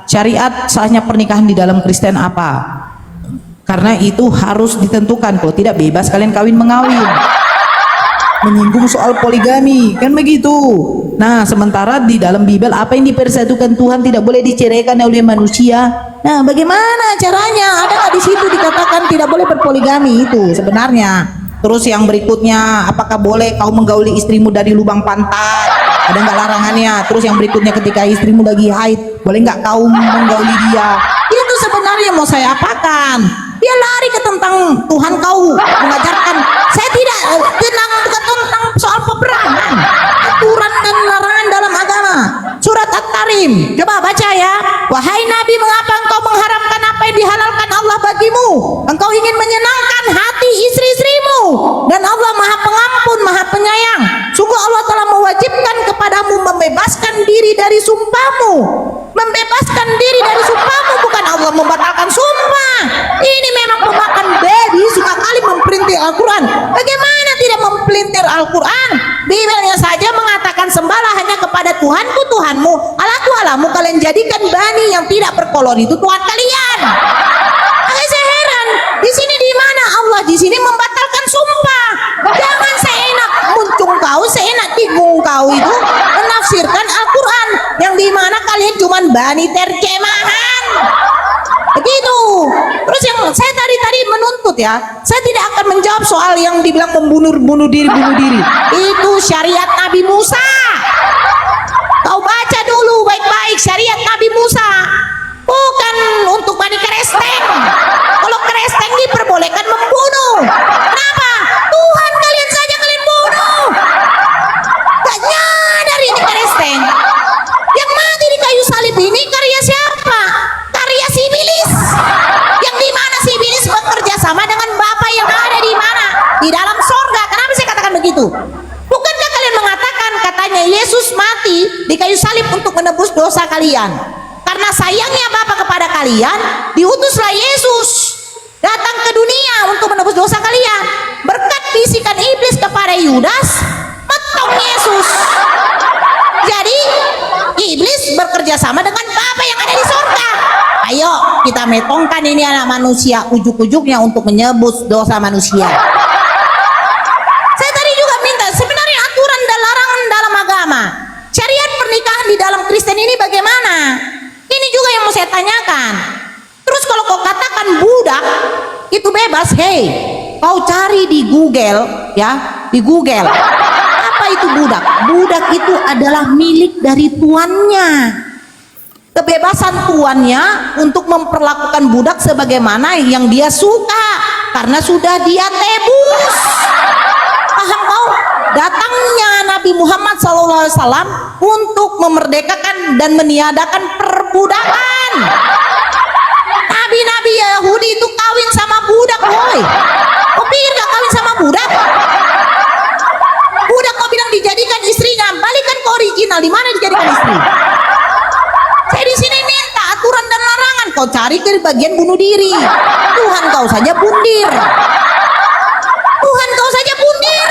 Syariat sahnya pernikahan di dalam Kristen apa? Karena itu harus ditentukan. Kalau tidak, bebas kalian kawin mengawin. Menyinggung soal poligami, kan begitu. Nah, sementara di dalam Bible apa yang dipersatukan Tuhan tidak boleh diceraikan oleh manusia. Nah, bagaimana caranya? Ada nggak di situ dikatakan tidak boleh berpoligami itu sebenarnya? Terus yang berikutnya, apakah boleh kau menggauli istrimu dari lubang pantat? Ada nggak larangannya? Terus yang berikutnya, ketika istrimu lagi haid, boleh nggak kau menggauli dia? Itu sebenarnya mau saya apakan? Dia lari ke tentang Tuhan kau mengajarkan. Saya tidak tenang tentang soal peperangan, aturan dan larangan dalam agama. Surat At-Tarim, coba baca ya. Wahai Nabi, mengapa engkau mengharamkan apa yang dihalalkan Allah bagimu? Engkau ingin menyenangkan hati istri-istrimu, dan Allah Maha Pengampun membebaskan diri dari sumpahmu, bukan Allah membatalkan sumpah. Ini memang pemakan babi, suka kali mempelintir Al-Quran. Bagaimana tidak mempelintir Al-Quran? Bibelnya saja mengatakan sembahlah hanya kepada Tuhanku Tuhanmu, Allahku Allahmu, kalian jadikan bani yang tidak berkolor itu Tuhan kalian. Saya heran, di sini di mana Allah di sini membatalkan sumpah. Jangan seenak muncung kau, seenak bingung kau itu menafsirkan Al-Quran yang di mana kalian cuman bani terjemahan. Begitu. Terus yang saya tadi menuntut ya, saya tidak akan menjawab soal yang dibilang bunuh diri. Itu syariat Nabi Musa. Kau baca dulu baik-baik syariat Nabi Musa. Bukan untuk bani keresteng. Kalau keresteng diperbolehkan membunuh. Kenapa? Tuhan kalian saja kalian bunuh. Gak nyadar ini keresteng. Yang mati di kayu salib ini karya siapa? Karya Sibilis. Yang di mana Sibilis bekerja sama dengan Bapa yang ada di mana? Di dalam sorga. Kenapa saya katakan begitu? Bukankah kalian mengatakan katanya Yesus mati di kayu salib untuk menebus dosa kalian? Karena sayangnya Bapa kepada kalian, diutuslah Yesus datang ke dunia untuk menebus dosa kalian. Berkat bisikan iblis kepada Yudas, metong Yesus. Jadi iblis bekerja sama dengan Bapa yang ada di surga. Ayo kita metongkan ini anak manusia ujuk-ujuknya untuk menebus dosa manusia. Saya tadi juga minta sebenarnya aturan dan larangan dalam agama, syariat pernikahan di dalam Kristen ini bagaimana? Ini juga yang mau saya tanyakan. Terus kalau kau katakan budak itu bebas, hei, kau cari di Google ya, di Google. Apa itu budak? Budak itu adalah milik dari tuannya. Kebebasan tuannya untuk memperlakukan budak sebagaimana yang dia suka karena sudah dia tebus. Paham kau? Datangnya Nabi Muhammad SAW untuk memerdekakan dan meniadakan perbudakan. Nabi-nabi Yahudi itu kawin sama budak, woi. Kau pikir gak kawin sama budak? Budak kau bilang dijadikan istrinya, balikan ke original, di mana dijadikan istri? Saya di sini minta aturan dan larangan, kau cari ke bagian bunuh diri. Tuhan kau saja bundir. Tuhan kau saja bundir.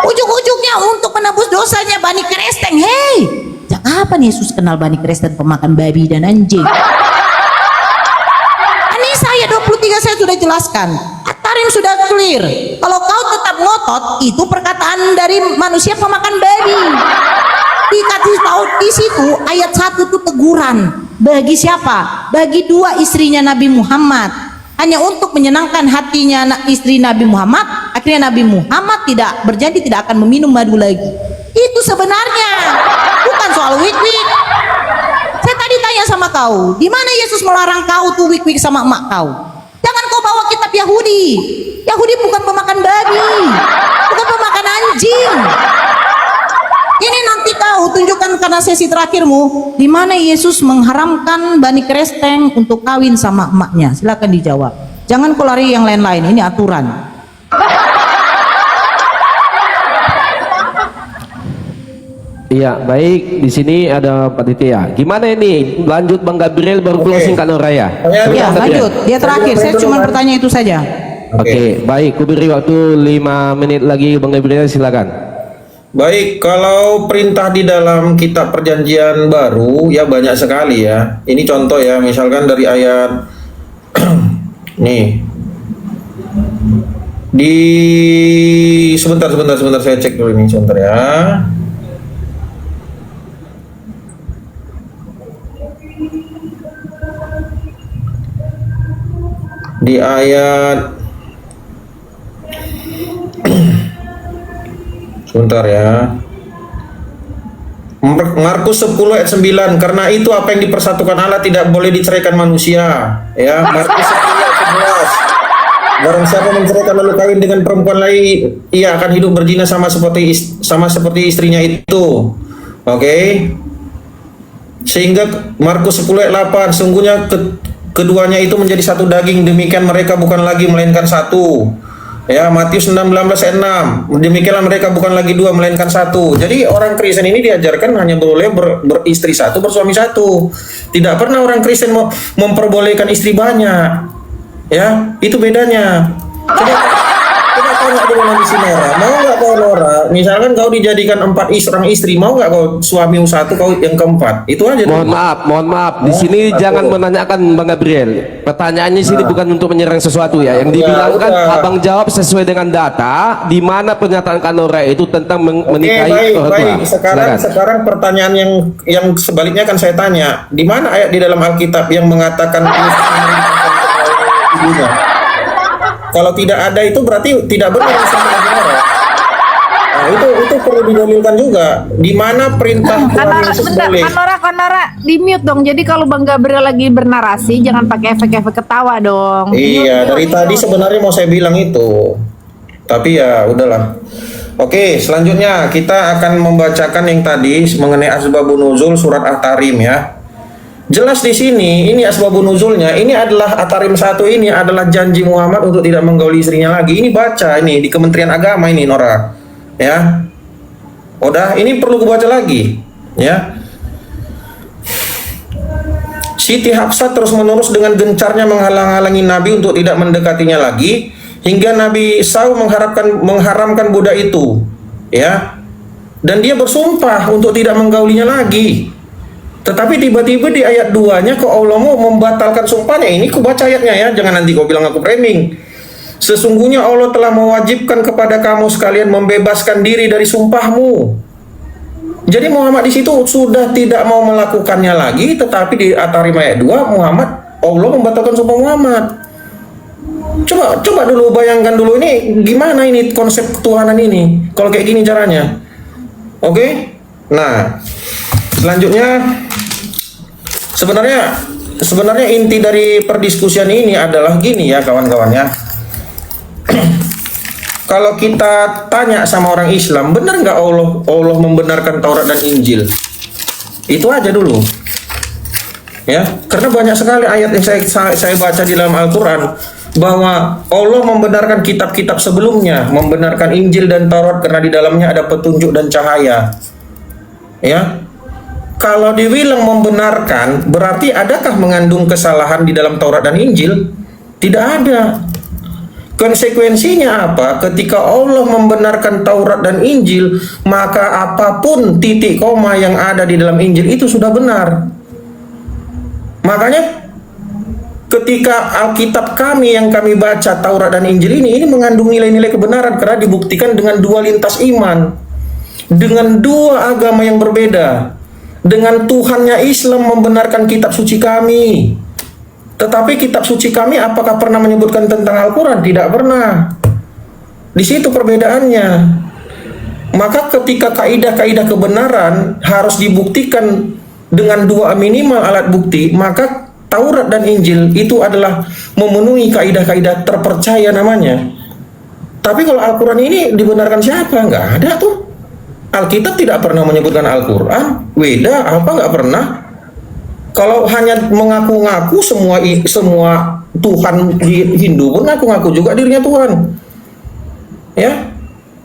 Ujuk-ujuknya untuk menebus dosanya Bani Kristen. Hei, kapan Yesus kenal Bani Kristen pemakan babi dan anjing? Ini saya 23 saya sudah jelaskan. Atarim sudah clear. Kalau kau tetap ngotot, itu perkataan dari manusia pemakan babi. Dikasih tahu di situ ayat 1 itu teguran. Bagi siapa? Bagi dua istrinya Nabi Muhammad. Hanya untuk menyenangkan hatinya istri Nabi Muhammad, akhirnya Nabi Muhammad tidak berjanji tidak akan meminum madu lagi. Itu sebenarnya bukan soal wik-wik. Saya tadi tanya sama kau, di mana Yesus melarang kau tuh wik-wik sama emak kau? Jangan kau bawa kitab Yahudi. Yahudi bukan pemakan babi, bukan pemakan anjing. Ini nanti kau tunjukkan karena sesi terakhirmu, di mana Yesus mengharamkan Bani Kristen untuk kawin sama emaknya. Silakan dijawab. Jangan kau lari yang lain-lain. Ini aturan. Iya, baik. Di sini ada Pak Titi ya. Gimana ini? Lanjut Bang Gabriel baru closing kan Raya. Ya, lanjut. Dia terakhir. Saya cuma bertanya itu saja. Oke, baik. Ku beri waktu 5 menit lagi Bang Gabriel, silakan. Baik, kalau perintah di dalam kitab perjanjian baru ya banyak sekali ya. Ini contoh ya, misalkan dari ayat nih. Di sebentar saya cek dulu ini sebentar ya. Di ayat sebentar ya. Markus 10 ayat 9, karena itu apa yang dipersatukan Allah tidak boleh diceraikan manusia. Ya, Markus 10 ayat 11. Barang siapa menceraikan lalu kawin dengan perempuan lain, ia akan hidup berzina sama seperti istrinya itu. Oke. Sehingga Markus 10 ayat 8, sungguhnya keduanya itu menjadi satu daging, demikian mereka bukan lagi melainkan satu. Ya, Matius 16:6. Demikianlah mereka bukan lagi dua melainkan satu. Jadi orang Kristen ini diajarkan hanya boleh beristri satu, bersuami satu. Tidak pernah orang Kristen memperbolehkan istri banyak. Ya, itu bedanya. Coba tanya dulu nanti si Nora, mau nggak kau Nora? Misalkan kau dijadikan 4 orang istri, mau nggak kau suami satu, kau yang keempat? Itu aja. Mohon maaf. Di sini jangan menanyakan Bang Gabriel. Pertanyaannya sini bukan untuk menyerang sesuatu ya. Yang dibilangkan Abang jawab sesuai dengan data. Di mana pernyataan Kanora itu tentang menikahi orang tua. Baik. Sekarang pertanyaan yang sebaliknya kan saya tanya, di mana ayat di dalam Alkitab yang mengatakan ibunya? Kalau tidak ada itu berarti tidak benar sama Nora. Nah, itu perlu didalilkan juga. Di mana perintah Tuhan Yesus boleh? Kanora, di mute dong. Jadi kalau Bang Gabriel lagi bernarasi, jangan pakai efek-efek ketawa dong. Iya, dari tadi sebenarnya mau saya bilang itu. Tapi ya udahlah. Oke, selanjutnya kita akan membacakan yang tadi mengenai asbabun nuzul surat At-Tarim ya. Jelas di sini, ini asbabun nuzulnya, ini adalah At-Tarim 1 ini adalah janji Muhammad untuk tidak menggauli istrinya lagi. Ini baca ini di Kementerian Agama ini Nora. Ya. Udah, ini perlu kubaca lagi, ya. Siti Hafsah terus-menerus dengan gencarnya menghalang-halangi Nabi untuk tidak mendekatinya lagi hingga Nabi SAW mengharamkan budak itu, ya. Dan dia bersumpah untuk tidak menggaulinya lagi. Tetapi tiba-tiba di ayat 2-nya kok Allah mau membatalkan sumpahnya. Ini ku baca ayatnya ya, jangan nanti kau bilang aku framing. Sesungguhnya Allah telah mewajibkan kepada kamu sekalian membebaskan diri dari sumpahmu. Jadi Muhammad di situ sudah tidak mau melakukannya lagi, tetapi di At-Tarim ayat 2 Allah membatalkan sumpah Muhammad. Coba dulu bayangkan dulu ini gimana ini konsep ketuhanan ini kalau kayak gini caranya. Oke? Nah, selanjutnya sebenarnya inti dari perdiskusian ini adalah gini ya kawan-kawan ya. Kalau kita tanya sama orang Islam, benar nggak Allah membenarkan Taurat dan Injil? Itu aja dulu. Ya, karena banyak sekali ayat yang saya baca di dalam Al-Qur'an bahwa Allah membenarkan kitab-kitab sebelumnya, membenarkan Injil dan Taurat karena di dalamnya ada petunjuk dan cahaya. Ya. Kalau dibilang membenarkan, berarti adakah mengandung kesalahan di dalam Taurat dan Injil? Tidak ada. Konsekuensinya apa? Ketika Allah membenarkan Taurat dan Injil, maka apapun titik koma yang ada di dalam Injil itu sudah benar. Makanya ketika Alkitab kami yang kami baca Taurat dan Injil ini mengandung nilai-nilai kebenaran karena dibuktikan dengan dua lintas iman, dengan dua agama yang berbeda. Dengan Tuhannya Islam membenarkan kitab suci kami. Tetapi kitab suci kami apakah pernah menyebutkan tentang Al-Quran? Tidak pernah. Di situ perbedaannya. Maka ketika kaidah-kaidah kebenaran harus dibuktikan dengan dua minimal alat bukti, maka Taurat dan Injil itu adalah memenuhi kaidah-kaidah terpercaya namanya. Tapi kalau Al-Quran ini dibenarkan siapa? Nggak ada tuh. Alkitab tidak pernah menyebutkan Al-Quran, Weda apa nggak pernah. Kalau hanya mengaku-ngaku semua Tuhan Hindu pun ngaku-ngaku juga dirinya Tuhan. Ya,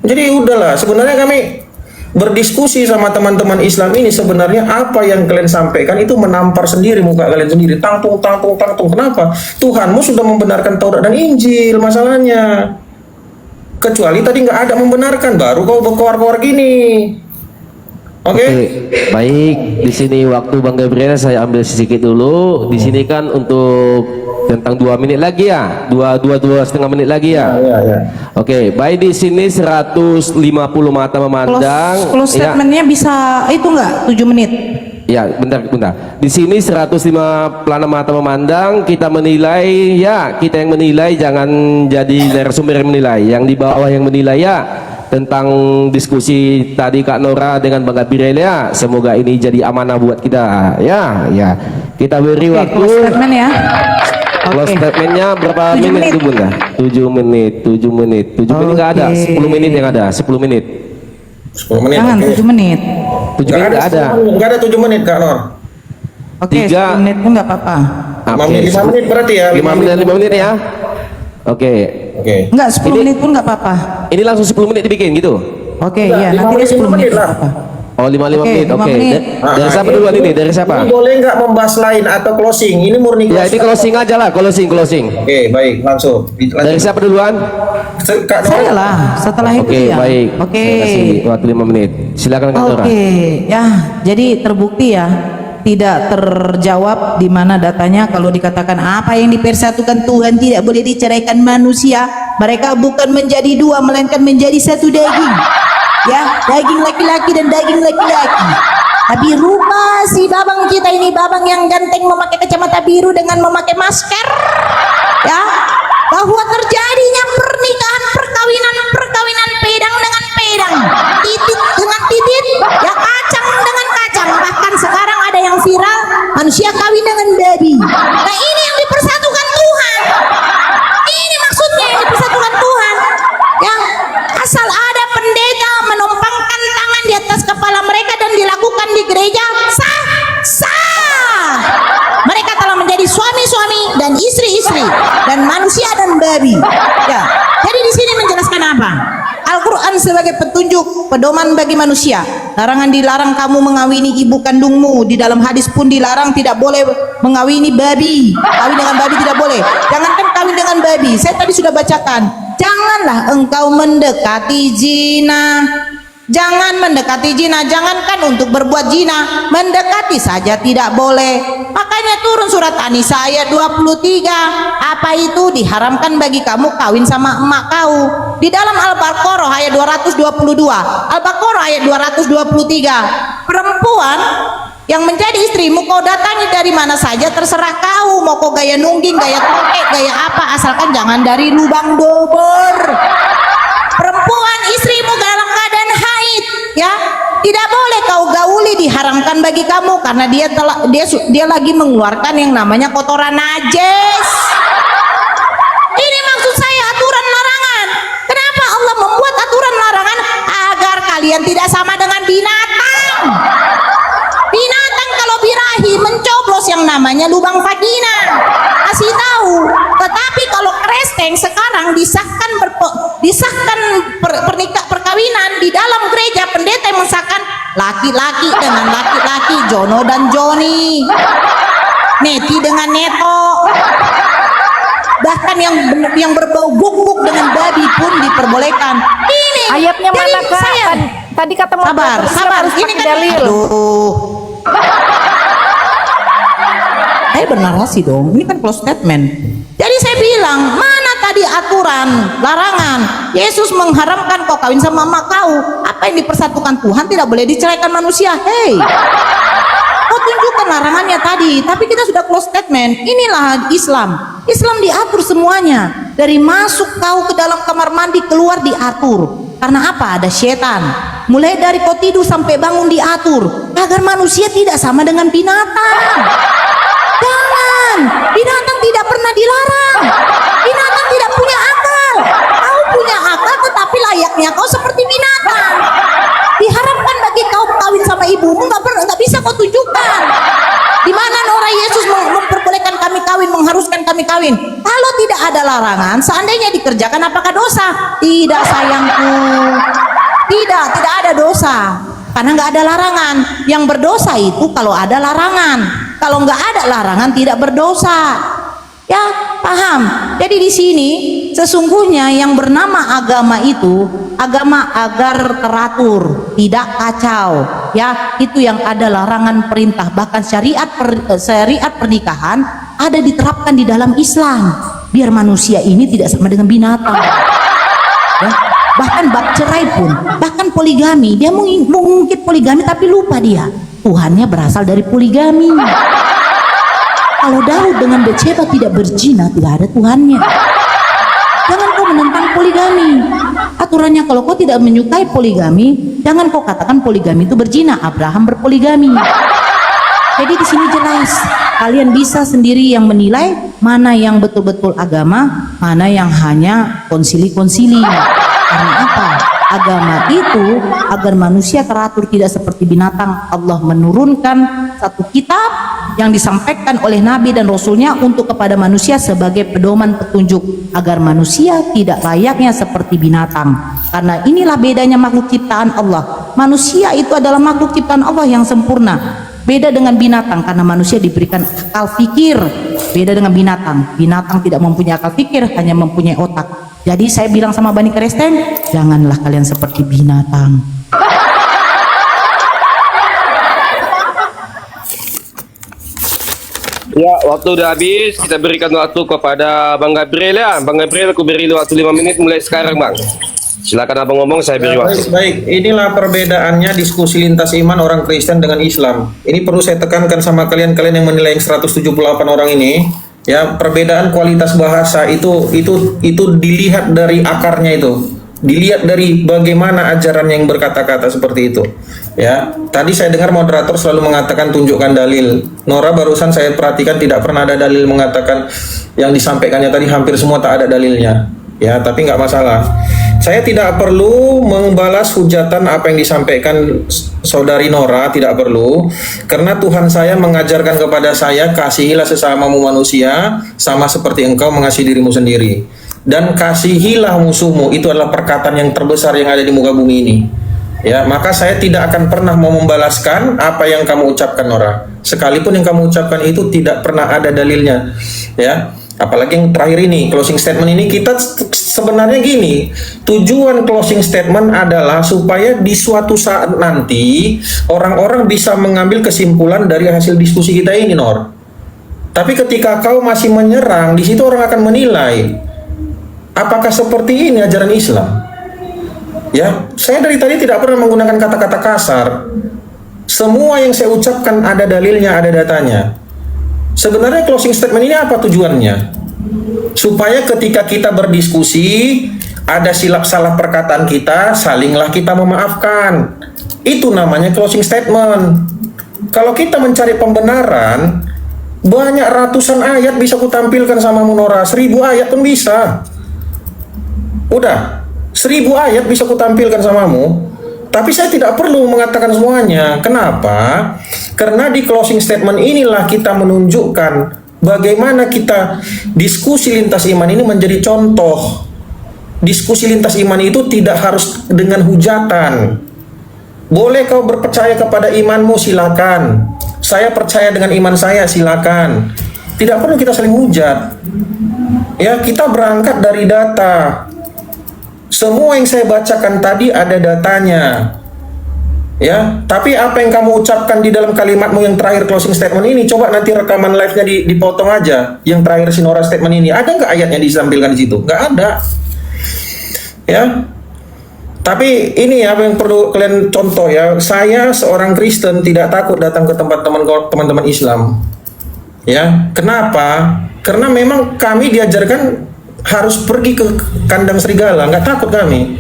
jadi udahlah. Sebenarnya kami berdiskusi sama teman-teman Islam ini sebenarnya apa yang kalian sampaikan itu menampar sendiri muka kalian sendiri. Tangtung. Kenapa? Tuhanmu sudah membenarkan Taurat dan Injil masalahnya. Kecuali tadi nggak ada membenarkan, baru kau berkoar-koar gini. Oke. Baik, di sini waktu Bang Gabriel saya ambil sedikit dulu. Di sini kan untuk tentang 2 menit lagi ya, 2,5 menit lagi ya. Ya. Oke, baik di sini 150 mata memandang. Close statementnya bisa itu nggak 7 menit? Ya, bentar. Di sini 105 pelana mata memandang, kita menilai ya, kita yang menilai, jangan jadi narasumber yang menilai. Yang di bawah yang menilai ya tentang diskusi tadi Kak Nora dengan Bang Gabriel ya. Semoga ini jadi amanah buat kita. Ya. Kita beri waktu. Close statement ya. Close statementnya berapa menit itu Bunda? 7 menit. 7 menit nggak ada, 10 menit yang ada, 10 menit. 10 menit. Jangan 7 menit. 7 menit nggak ada. Nggak ada 7 menit Kak Nor. Oke, 3 10 menit pun nggak apa-apa. 5 menit berarti ya. 5 menit ya. Oke, Oke. Enggak, 10 Ini- menit pun enggak apa-apa. Ini langsung 10 menit dibikin gitu. Oke, Enggak, iya, 5 nanti dia menit, 10 5 menit menit lah. apa? Oh 55 Oke, menit. 5 Oke. menit. Dari siapa duluan ini? Dari siapa? Ini boleh nggak membahas lain atau closing? Ini murni Ya ini closing aja lah, closing. Oke, baik, langsung. Dari siapa duluan? Kak Nora. Saya lah, setelah itu Oke, ya. baik. Oke. Saya kasih waktu 5 menit. Silakan Kak Nora. Oke, ya, jadi terbukti ya, tidak terjawab di mana datanya kalau dikatakan apa yang dipersatukan Tuhan tidak boleh diceraikan manusia. Mereka bukan menjadi dua, melainkan menjadi satu daging. Ya, daging laki-laki dan daging laki-laki. Tapi rupa si babang kita ini, babang yang ganteng memakai kacamata biru dengan memakai masker, ya, bahwa terjadinya pernikahan perkawinan pedang dengan pedang, titik dengan titik, ya kacang dengan kacang, bahkan sekarang ada yang viral manusia kawin dengan babi. Nah ini yang dipersatukan Tuhan, ini maksudnya yang dipersatukan Tuhan, yang asal ada pendeta menumpangkan tangan di atas kepala mereka dan dilakukan di gereja, sah. Mereka telah menjadi suami-suami dan istri-istri dan manusia dan babi. Ya, jadi di sini menjelaskan apa? Al-Quran sebagai petunjuk pedoman bagi manusia. Larangan dilarang kamu mengawini ibu kandungmu. Di dalam hadis pun dilarang tidak boleh mengawini babi. Kawin dengan babi tidak boleh. Jangankan kawin dengan babi. Saya tadi sudah bacakan. Janganlah engkau mendekati zina. Jangan mendekati zina, jangankan untuk berbuat zina, mendekati saja tidak boleh. Makanya turun surat An-Nisa ayat 23. Apa itu? Diharamkan bagi kamu kawin sama emak kau. Di dalam Al-Baqarah ayat 222, Al-Baqarah ayat 223, perempuan yang menjadi istrimu kau datangi dari mana saja terserah kau, mau kau gaya nungging, gaya tokek, gaya apa, asalkan jangan dari lubang dobor. Perempuan istrimu dalam keadaan haid, ya tidak boleh kau gauli, diharamkan bagi kamu karena dia lagi mengeluarkan yang namanya kotoran najis. Ini maksud saya aturan larangan. Kenapa Allah membuat aturan larangan? Agar kalian tidak sama dengan binatang. Binatang kalau birahi mencoblos yang namanya lubang vagina, kasih tahu. Tetapi kalau kresteng sekarang disahkan perkawinan di dalam gereja, pendeta yang mensahkan laki-laki dengan laki-laki, Jono dan Joni, Neti dengan Neto, bahkan yang berbau buk-buk dengan babi pun diperbolehkan. Ini Ayatnya jadi mana Kak? saya Tadi kata mau sabar, ini kan dalil. aduh. Saya bernarasi dong, ini kan close statement. Jadi saya bilang, mana tadi aturan, larangan? Yesus mengharamkan kau kawin sama emak kau. Apa yang dipersatukan Tuhan tidak boleh diceraikan manusia. Hei, kau tunjukkan larangannya tadi, tapi kita sudah close statement. Inilah Islam. Islam diatur semuanya. Dari masuk kau ke dalam kamar mandi, keluar diatur. Karena apa? Ada setan. Mulai dari kau tidur sampai bangun diatur. Agar manusia tidak sama dengan binatang. Jangan, binatang tidak pernah dilarang. Binatang tidak punya akal. Kau punya akal, tetapi layaknya kau seperti binatang. Diharapkan bagi kau kawin sama ibumu, nggak bisa kau tunjukkan. Di mana Nora Yesus memperbolehkan kami kawin, mengharuskan kami kawin? Kalau tidak ada larangan, seandainya dikerjakan, apakah dosa? Tidak sayangku, tidak ada dosa. Karena nggak ada larangan. Yang berdosa itu kalau ada larangan. Kalau nggak ada larangan tidak berdosa. Ya, paham? Jadi di sini sesungguhnya yang bernama agama itu agama agar teratur, tidak kacau. Ya, itu yang ada larangan perintah. Bahkan syariat pernikahan ada diterapkan di dalam Islam. Biar manusia ini tidak sama dengan binatang. Ya, bahkan bab cerai pun, bahkan poligami, dia mengungkit poligami tapi lupa dia Tuhannya berasal dari poligami. Kalau Daud dengan Betsheba tidak berzina, tidak ada Tuhannya. Jangan kau menentang poligami. Aturannya kalau kau tidak menyukai poligami, jangan kau katakan poligami itu berzina. Abraham berpoligami. Jadi di sini jelas, kalian bisa sendiri yang menilai mana yang betul-betul agama, mana yang hanya konsili-konsili. Karena apa? agama itu agar manusia teratur tidak seperti binatang. Allah menurunkan satu kitab yang disampaikan oleh Nabi dan Rasulnya untuk kepada manusia sebagai pedoman petunjuk agar manusia tidak layaknya seperti binatang. Karena inilah bedanya makhluk ciptaan Allah. Manusia itu adalah makhluk ciptaan Allah yang sempurna. Beda dengan binatang karena manusia diberikan akal fikir. Beda dengan binatang. Binatang tidak mempunyai akal fikir, hanya mempunyai otak. Jadi saya bilang sama Bani Kristen, janganlah kalian seperti binatang. Ya, waktu udah habis. Kita berikan waktu kepada Bang Gabriel ya. Bang Gabriel, aku beri waktu 5 menit mulai sekarang, Bang. Silakan abang ngomong, saya beri waktu. Baik, inilah perbedaannya diskusi lintas iman orang Kristen dengan Islam. Ini perlu saya tekankan sama kalian-kalian yang menilai yang 178 orang ini. Ya, perbedaan kualitas bahasa itu dilihat dari akarnya itu. Dilihat dari bagaimana ajaran yang berkata-kata seperti itu. Ya, tadi saya dengar moderator selalu mengatakan tunjukkan dalil. Nora barusan saya perhatikan tidak pernah ada dalil mengatakan yang disampaikannya tadi hampir semua tak ada dalilnya. Ya, tapi nggak masalah. Saya tidak perlu membalas hujatan apa yang disampaikan saudari Nora, tidak perlu. Karena Tuhan saya mengajarkan kepada saya, kasihilah sesamamu manusia, sama seperti engkau mengasihi dirimu sendiri. Dan kasihilah musuhmu, itu adalah perkataan yang terbesar yang ada di muka bumi ini. Ya, maka saya tidak akan pernah mau membalaskan apa yang kamu ucapkan, Nora. Sekalipun yang kamu ucapkan itu tidak pernah ada dalilnya. Ya. Apalagi yang terakhir ini, closing statement ini, kita sebenarnya gini, tujuan closing statement adalah supaya di suatu saat nanti orang-orang bisa mengambil kesimpulan dari hasil diskusi kita ini, Nor. Tapi ketika kau masih menyerang, di situ orang akan menilai apakah seperti ini ajaran Islam. Ya, saya dari tadi tidak pernah menggunakan kata-kata kasar. Semua yang saya ucapkan ada dalilnya, ada datanya. Sebenarnya closing statement ini apa tujuannya? Supaya ketika kita berdiskusi, ada silap salah perkataan kita, salinglah kita memaafkan. Itu namanya closing statement. Kalau kita mencari pembenaran, banyak ratusan ayat bisa kutampilkan sama Munora, 1000 ayat pun bisa. Udah, 1000 ayat bisa kutampilkan samamu. Tapi saya tidak perlu mengatakan semuanya. Kenapa? Karena di closing statement inilah kita menunjukkan bagaimana kita diskusi lintas iman ini menjadi contoh. Diskusi lintas iman itu tidak harus dengan hujatan. Boleh kau berpercaya kepada imanmu, silakan. Saya percaya dengan iman saya, silakan. Tidak perlu kita saling hujat. Ya, kita berangkat dari data. Semua yang saya bacakan tadi ada datanya. Ya, tapi apa yang kamu ucapkan di dalam kalimatmu yang terakhir closing statement ini, coba nanti rekaman live-nya dipotong aja. Yang terakhir si Nora statement ini, ada nggak ayatnya ditampilkan di situ? Nggak ada. Ya. Tapi ini apa yang perlu kalian contoh ya. Saya seorang Kristen tidak takut datang ke tempat teman-teman Islam. Ya, kenapa? Karena memang kami diajarkan harus pergi ke kandang serigala, nggak takut kami.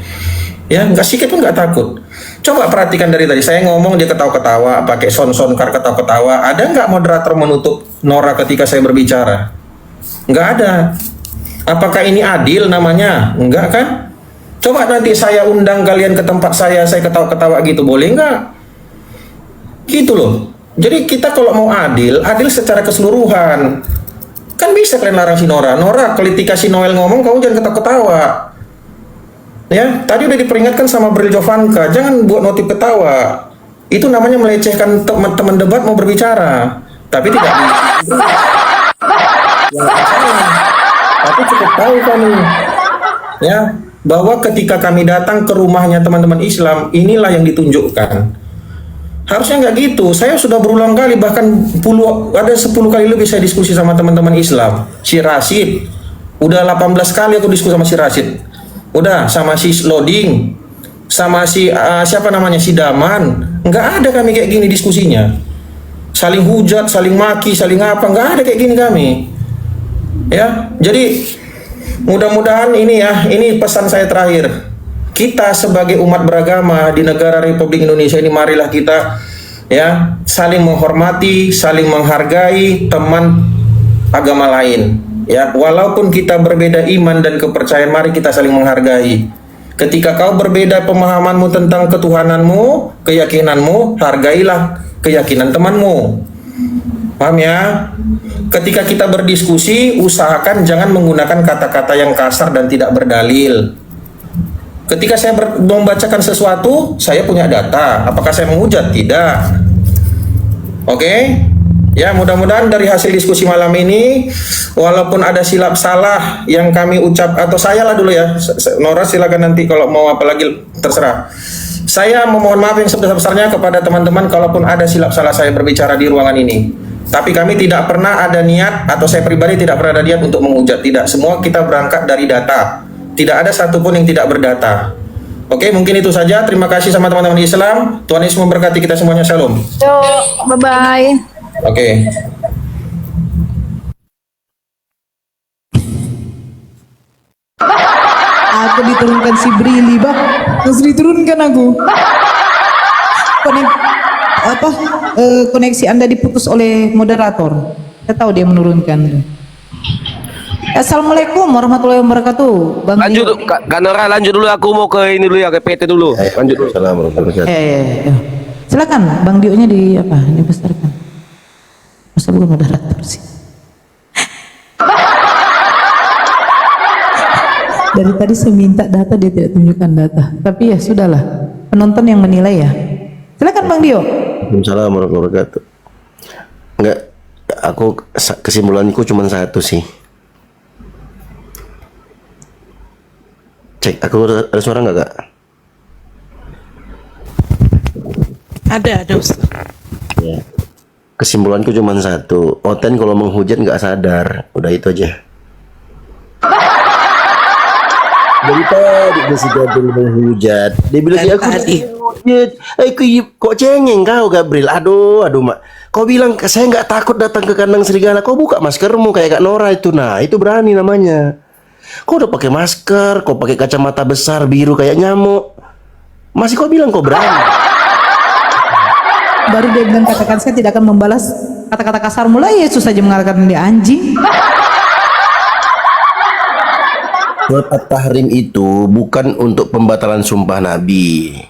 Ya, nggak sikit pun nggak takut. Coba perhatikan dari tadi, saya ngomong dia ketawa-ketawa, pakai sound-kar ketawa-ketawa. Ada nggak moderator menutup Nora ketika saya berbicara? Nggak ada. Apakah ini adil namanya? Enggak kan? Coba nanti saya undang kalian ke tempat saya ketawa-ketawa gitu, boleh nggak? Gitu loh. Jadi kita kalau mau adil secara keseluruhan. Kan bisa kalian larang si Nora. Nora, ketika si Noel ngomong, kamu jangan ketawa-ketawa. Ya, tadi udah diperingatkan sama Bril Jovanka, jangan buat notif ketawa. Itu namanya melecehkan teman-teman debat mau berbicara. Tapi tidak ya, tapi cukup tahu kami. Ya, bahwa ketika kami datang ke rumahnya teman-teman Islam, inilah yang ditunjukkan. Harusnya nggak gitu. Saya sudah berulang kali, bahkan ada 10 kali lebih saya diskusi sama teman-teman Islam. Si Rashid, udah 18 kali aku diskusi sama si Rashid. Udah sama si Loading, sama si siapa namanya, si Daman. Nggak ada kami kayak gini diskusinya. Saling hujat, saling maki, saling apa, nggak ada kayak gini kami. Ya, jadi mudah-mudahan ini ya, ini pesan saya terakhir. Kita sebagai umat beragama di negara Republik Indonesia ini, marilah kita ya saling menghormati, saling menghargai teman agama lain. Ya, walaupun kita berbeda iman dan kepercayaan, mari kita saling menghargai. Ketika kau berbeda pemahamanmu tentang ketuhananmu, keyakinanmu, hargailah keyakinan temanmu. Paham ya? Ketika kita berdiskusi, usahakan jangan menggunakan kata-kata yang kasar dan tidak berdalil. Ketika saya membacakan sesuatu, saya punya data. Apakah saya menghujat? Tidak. Oke? Ya, mudah-mudahan dari hasil diskusi malam ini, walaupun ada silap salah yang kami ucap, atau saya lah dulu ya, Nora silakan nanti kalau mau apa lagi terserah. Saya memohon maaf yang sebesar-besarnya kepada teman-teman kalaupun ada silap salah saya berbicara di ruangan ini. Tapi kami tidak pernah ada niat, atau saya pribadi tidak pernah ada niat untuk menghujat. Tidak, semua kita berangkat dari data. Tidak ada satupun yang tidak berdata. Oke, mungkin itu saja. Terima kasih sama teman-teman Islam. Tuhan Yesus memberkati kita semuanya. Shalom. Yuk, bye-bye. Oke. Aku diturunkan si Brili, Bang. Harus diturunkan aku. Koneksi Anda diputus oleh moderator. Saya tahu dia menurunkan. Assalamualaikum warahmatullahi wabarakatuh. Bang Lanjut, Dio. Kak Nora, lanjut dulu. Aku mau ke ini dulu ya, ke PT dulu. Lanjut dulu. Assalamualaikum. Silakan Bang Dio-nya di apa? Dibesarkan. Masa bukan moderator sih? Dari tadi saya minta data, dia tidak tunjukkan data. Tapi ya sudahlah, penonton yang menilai ya. Silakan Bang Dio. Waalaikumsalam warahmatullahi wabarakatuh. Enggak, kesimpulanku cuma satu sih. Cek, aku ada suara nggak, Kak? Ada Ustaz. Ya. Kesimpulanku cuma satu. Oten kalau menghujat nggak sadar. Udah itu aja. Dari tadi dia sudah menghujat. Dia bilang aku menghujat. Kok cengeng kau, Gabriel? Aduh, Mak. Kau bilang saya nggak takut datang ke kandang serigala. Kau buka maskermu kayak Kak Nora itu. Nah, itu berani namanya. Kau udah pakai masker, kau pakai kacamata besar biru kayak nyamuk. Masih kau bilang kau berani. Baru dia bilang katakan saya tidak akan membalas kata-kata kasar, mulai Yesus saja mengatakan dia anjing. Surat At-Tahrim itu bukan untuk pembatalan sumpah Nabi.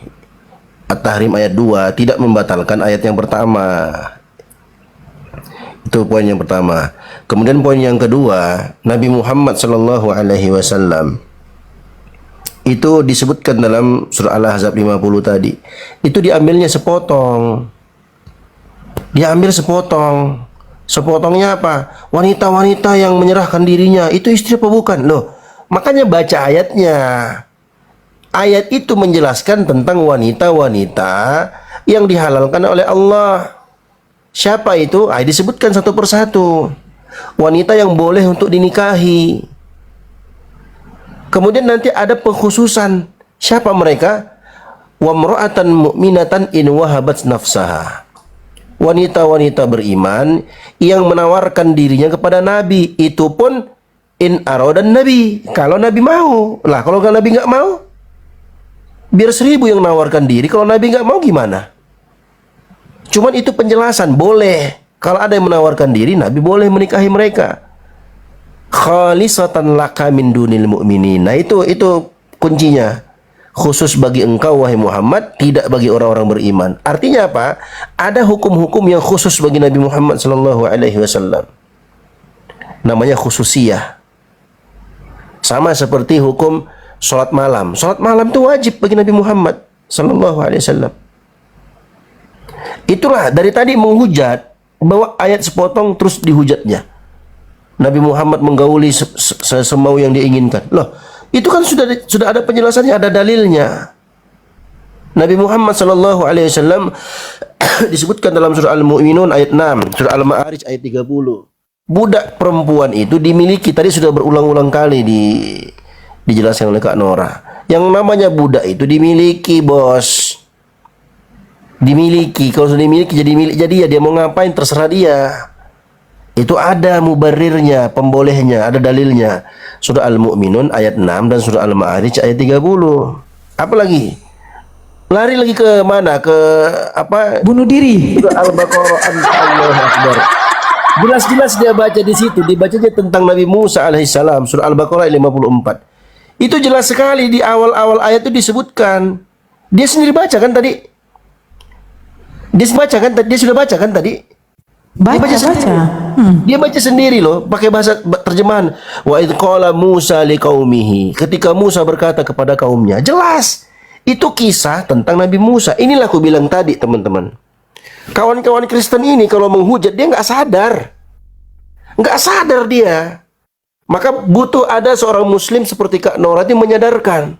At-Tahrim ayat 2 tidak membatalkan ayat yang pertama. Itu poin yang pertama. Kemudian poin yang kedua, Nabi Muhammad sallallahu alaihi wasallam itu disebutkan dalam surah Al-Ahzab 50 tadi. Itu diambilnya sepotong. Diambil sepotong. Sepotongnya apa? Wanita-wanita yang menyerahkan dirinya itu istri apa bukan? Loh, makanya baca ayatnya. Ayat itu menjelaskan tentang wanita-wanita yang dihalalkan oleh Allah. Siapa itu? Disebutkan satu persatu. Wanita yang boleh untuk dinikahi. Kemudian nanti ada pengkhususan. Siapa mereka? Wa mra'atan mu'minatan in wahabat nafsaha. Wanita-wanita beriman yang menawarkan dirinya kepada Nabi. Itu pun in aradan Nabi. Kalau Nabi mau. Lah kalau Nabi nggak mau, biar 1000 yang menawarkan diri. Kalau Nabi nggak mau gimana? Cuman itu penjelasan. Boleh. Kalau ada yang menawarkan diri, Nabi boleh menikahi mereka. Khalisatan laka min dunil mu'minin. Nah itu kuncinya. Khusus bagi engkau wahai Muhammad, tidak bagi orang-orang beriman. Artinya apa? Ada hukum-hukum yang khusus bagi Nabi Muhammad sallallahu alaihi wasallam. Namanya khususiyah. Sama seperti hukum salat malam. Salat malam itu wajib bagi Nabi Muhammad sallallahu alaihi wasallam. Itulah dari tadi menghujat, bawa ayat sepotong terus dihujatnya. Nabi Muhammad menggauli semau yang dia inginkan. Loh, itu kan sudah ada penjelasannya, ada dalilnya. Nabi Muhammad sallallahu alaihi wasallam disebutkan dalam surah Al-Mu'minun ayat 6, surah Al-Ma'arij ayat 30. Budak perempuan itu dimiliki, tadi sudah berulang-ulang kali dijelaskan oleh Kak Nora. Yang namanya budak itu dimiliki, Bos. Dimiliki, kalau sudah dimiliki jadi milik jadi ya, dia mau ngapain terserah dia. Itu ada mubarirnya, pembolehnya, ada dalilnya. Surah Al-Mu'minun ayat 6 dan surah Al-Ma'arij ayat 30. Apa lagi? Lari lagi ke mana? Ke apa? Bunuh diri. Surah Al-Baqarah. Allahu Akbar. Jelas-jelas dia baca di situ, dibacanya tentang Nabi Musa alaihissalam, surah Al-Baqarah ayat 54. Itu jelas sekali di awal-awal ayat itu disebutkan. Dia sendiri baca kan tadi? Dia sudah baca kan tadi? Dia baca sendiri. Dia baca sendiri loh, pakai bahasa terjemahan. Wa idz qala Musa liqaumihi. Ketika Musa berkata kepada kaumnya. Jelas. Itu kisah tentang Nabi Musa. Inilah aku bilang tadi, teman-teman. Kawan-kawan Kristen ini kalau menghujat dia nggak sadar. Nggak sadar dia. Maka butuh ada seorang muslim seperti Kak Nora yang menyadarkan.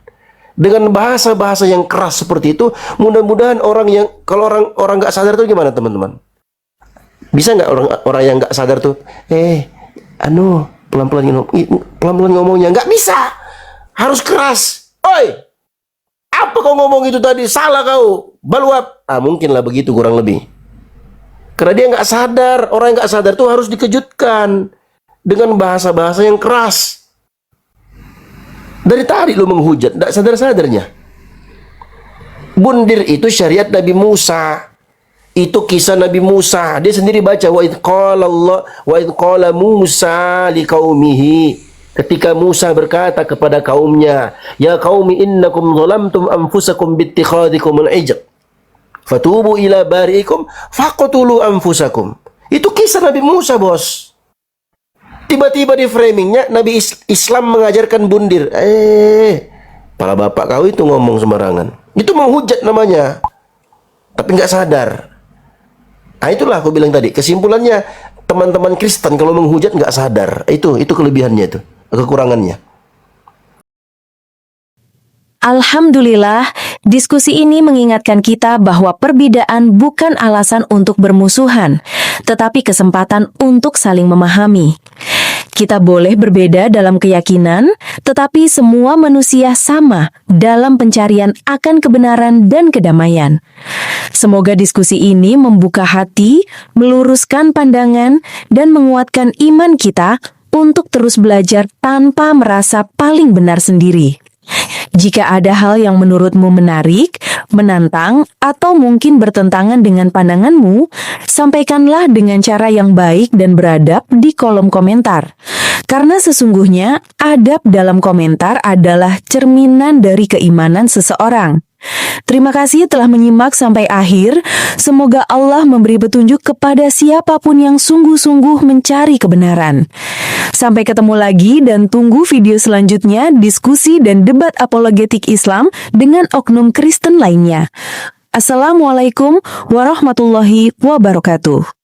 Dengan bahasa-bahasa yang keras seperti itu, mudah-mudahan kalau orang nggak sadar tuh gimana teman-teman? Bisa nggak orang yang nggak sadar tuh, pelan-pelan ngomongnya? Nggak bisa, harus keras. Oi, apa kau ngomong itu tadi? Salah kau, baluap. Mungkinlah begitu kurang lebih. Karena dia nggak sadar, orang yang nggak sadar tuh harus dikejutkan dengan bahasa-bahasa yang keras. Dari tadi lu menghujat, tidak sadar-sadarnya. Bundir itu syariat Nabi Musa. Itu kisah Nabi Musa. Dia sendiri baca wa idz qala Musa liqaumihi. Ketika Musa berkata kepada kaumnya, ya qaumi innakum zalamtum anfusakum bittikhadikumul ijl. Fatubu ila bari'ikum faqtulu anfusakum. Itu kisah Nabi Musa, bos. Tiba-tiba di framingnya Nabi Islam mengajarkan bundir. Pala bapak kau itu ngomong sembarangan. Itu menghujat namanya. Tapi nggak sadar. Itulah aku bilang tadi. Kesimpulannya teman-teman Kristen kalau menghujat nggak sadar. Itu kelebihannya itu. Kekurangannya. Alhamdulillah, diskusi ini mengingatkan kita bahwa perbedaan bukan alasan untuk bermusuhan, tetapi kesempatan untuk saling memahami. Kita boleh berbeda dalam keyakinan, tetapi semua manusia sama dalam pencarian akan kebenaran dan kedamaian. Semoga diskusi ini membuka hati, meluruskan pandangan, dan menguatkan iman kita untuk terus belajar tanpa merasa paling benar sendiri. Jika ada hal yang menurutmu menarik, menantang, atau mungkin bertentangan dengan pandanganmu, sampaikanlah dengan cara yang baik dan beradab di kolom komentar. Karena sesungguhnya, adab dalam komentar adalah cerminan dari keimanan seseorang. Terima kasih telah menyimak sampai akhir. Semoga Allah memberi petunjuk kepada siapapun yang sungguh-sungguh mencari kebenaran. Sampai ketemu lagi dan tunggu video selanjutnya diskusi dan debat apologetik Islam dengan oknum Kristen lainnya. Assalamualaikum warahmatullahi wabarakatuh.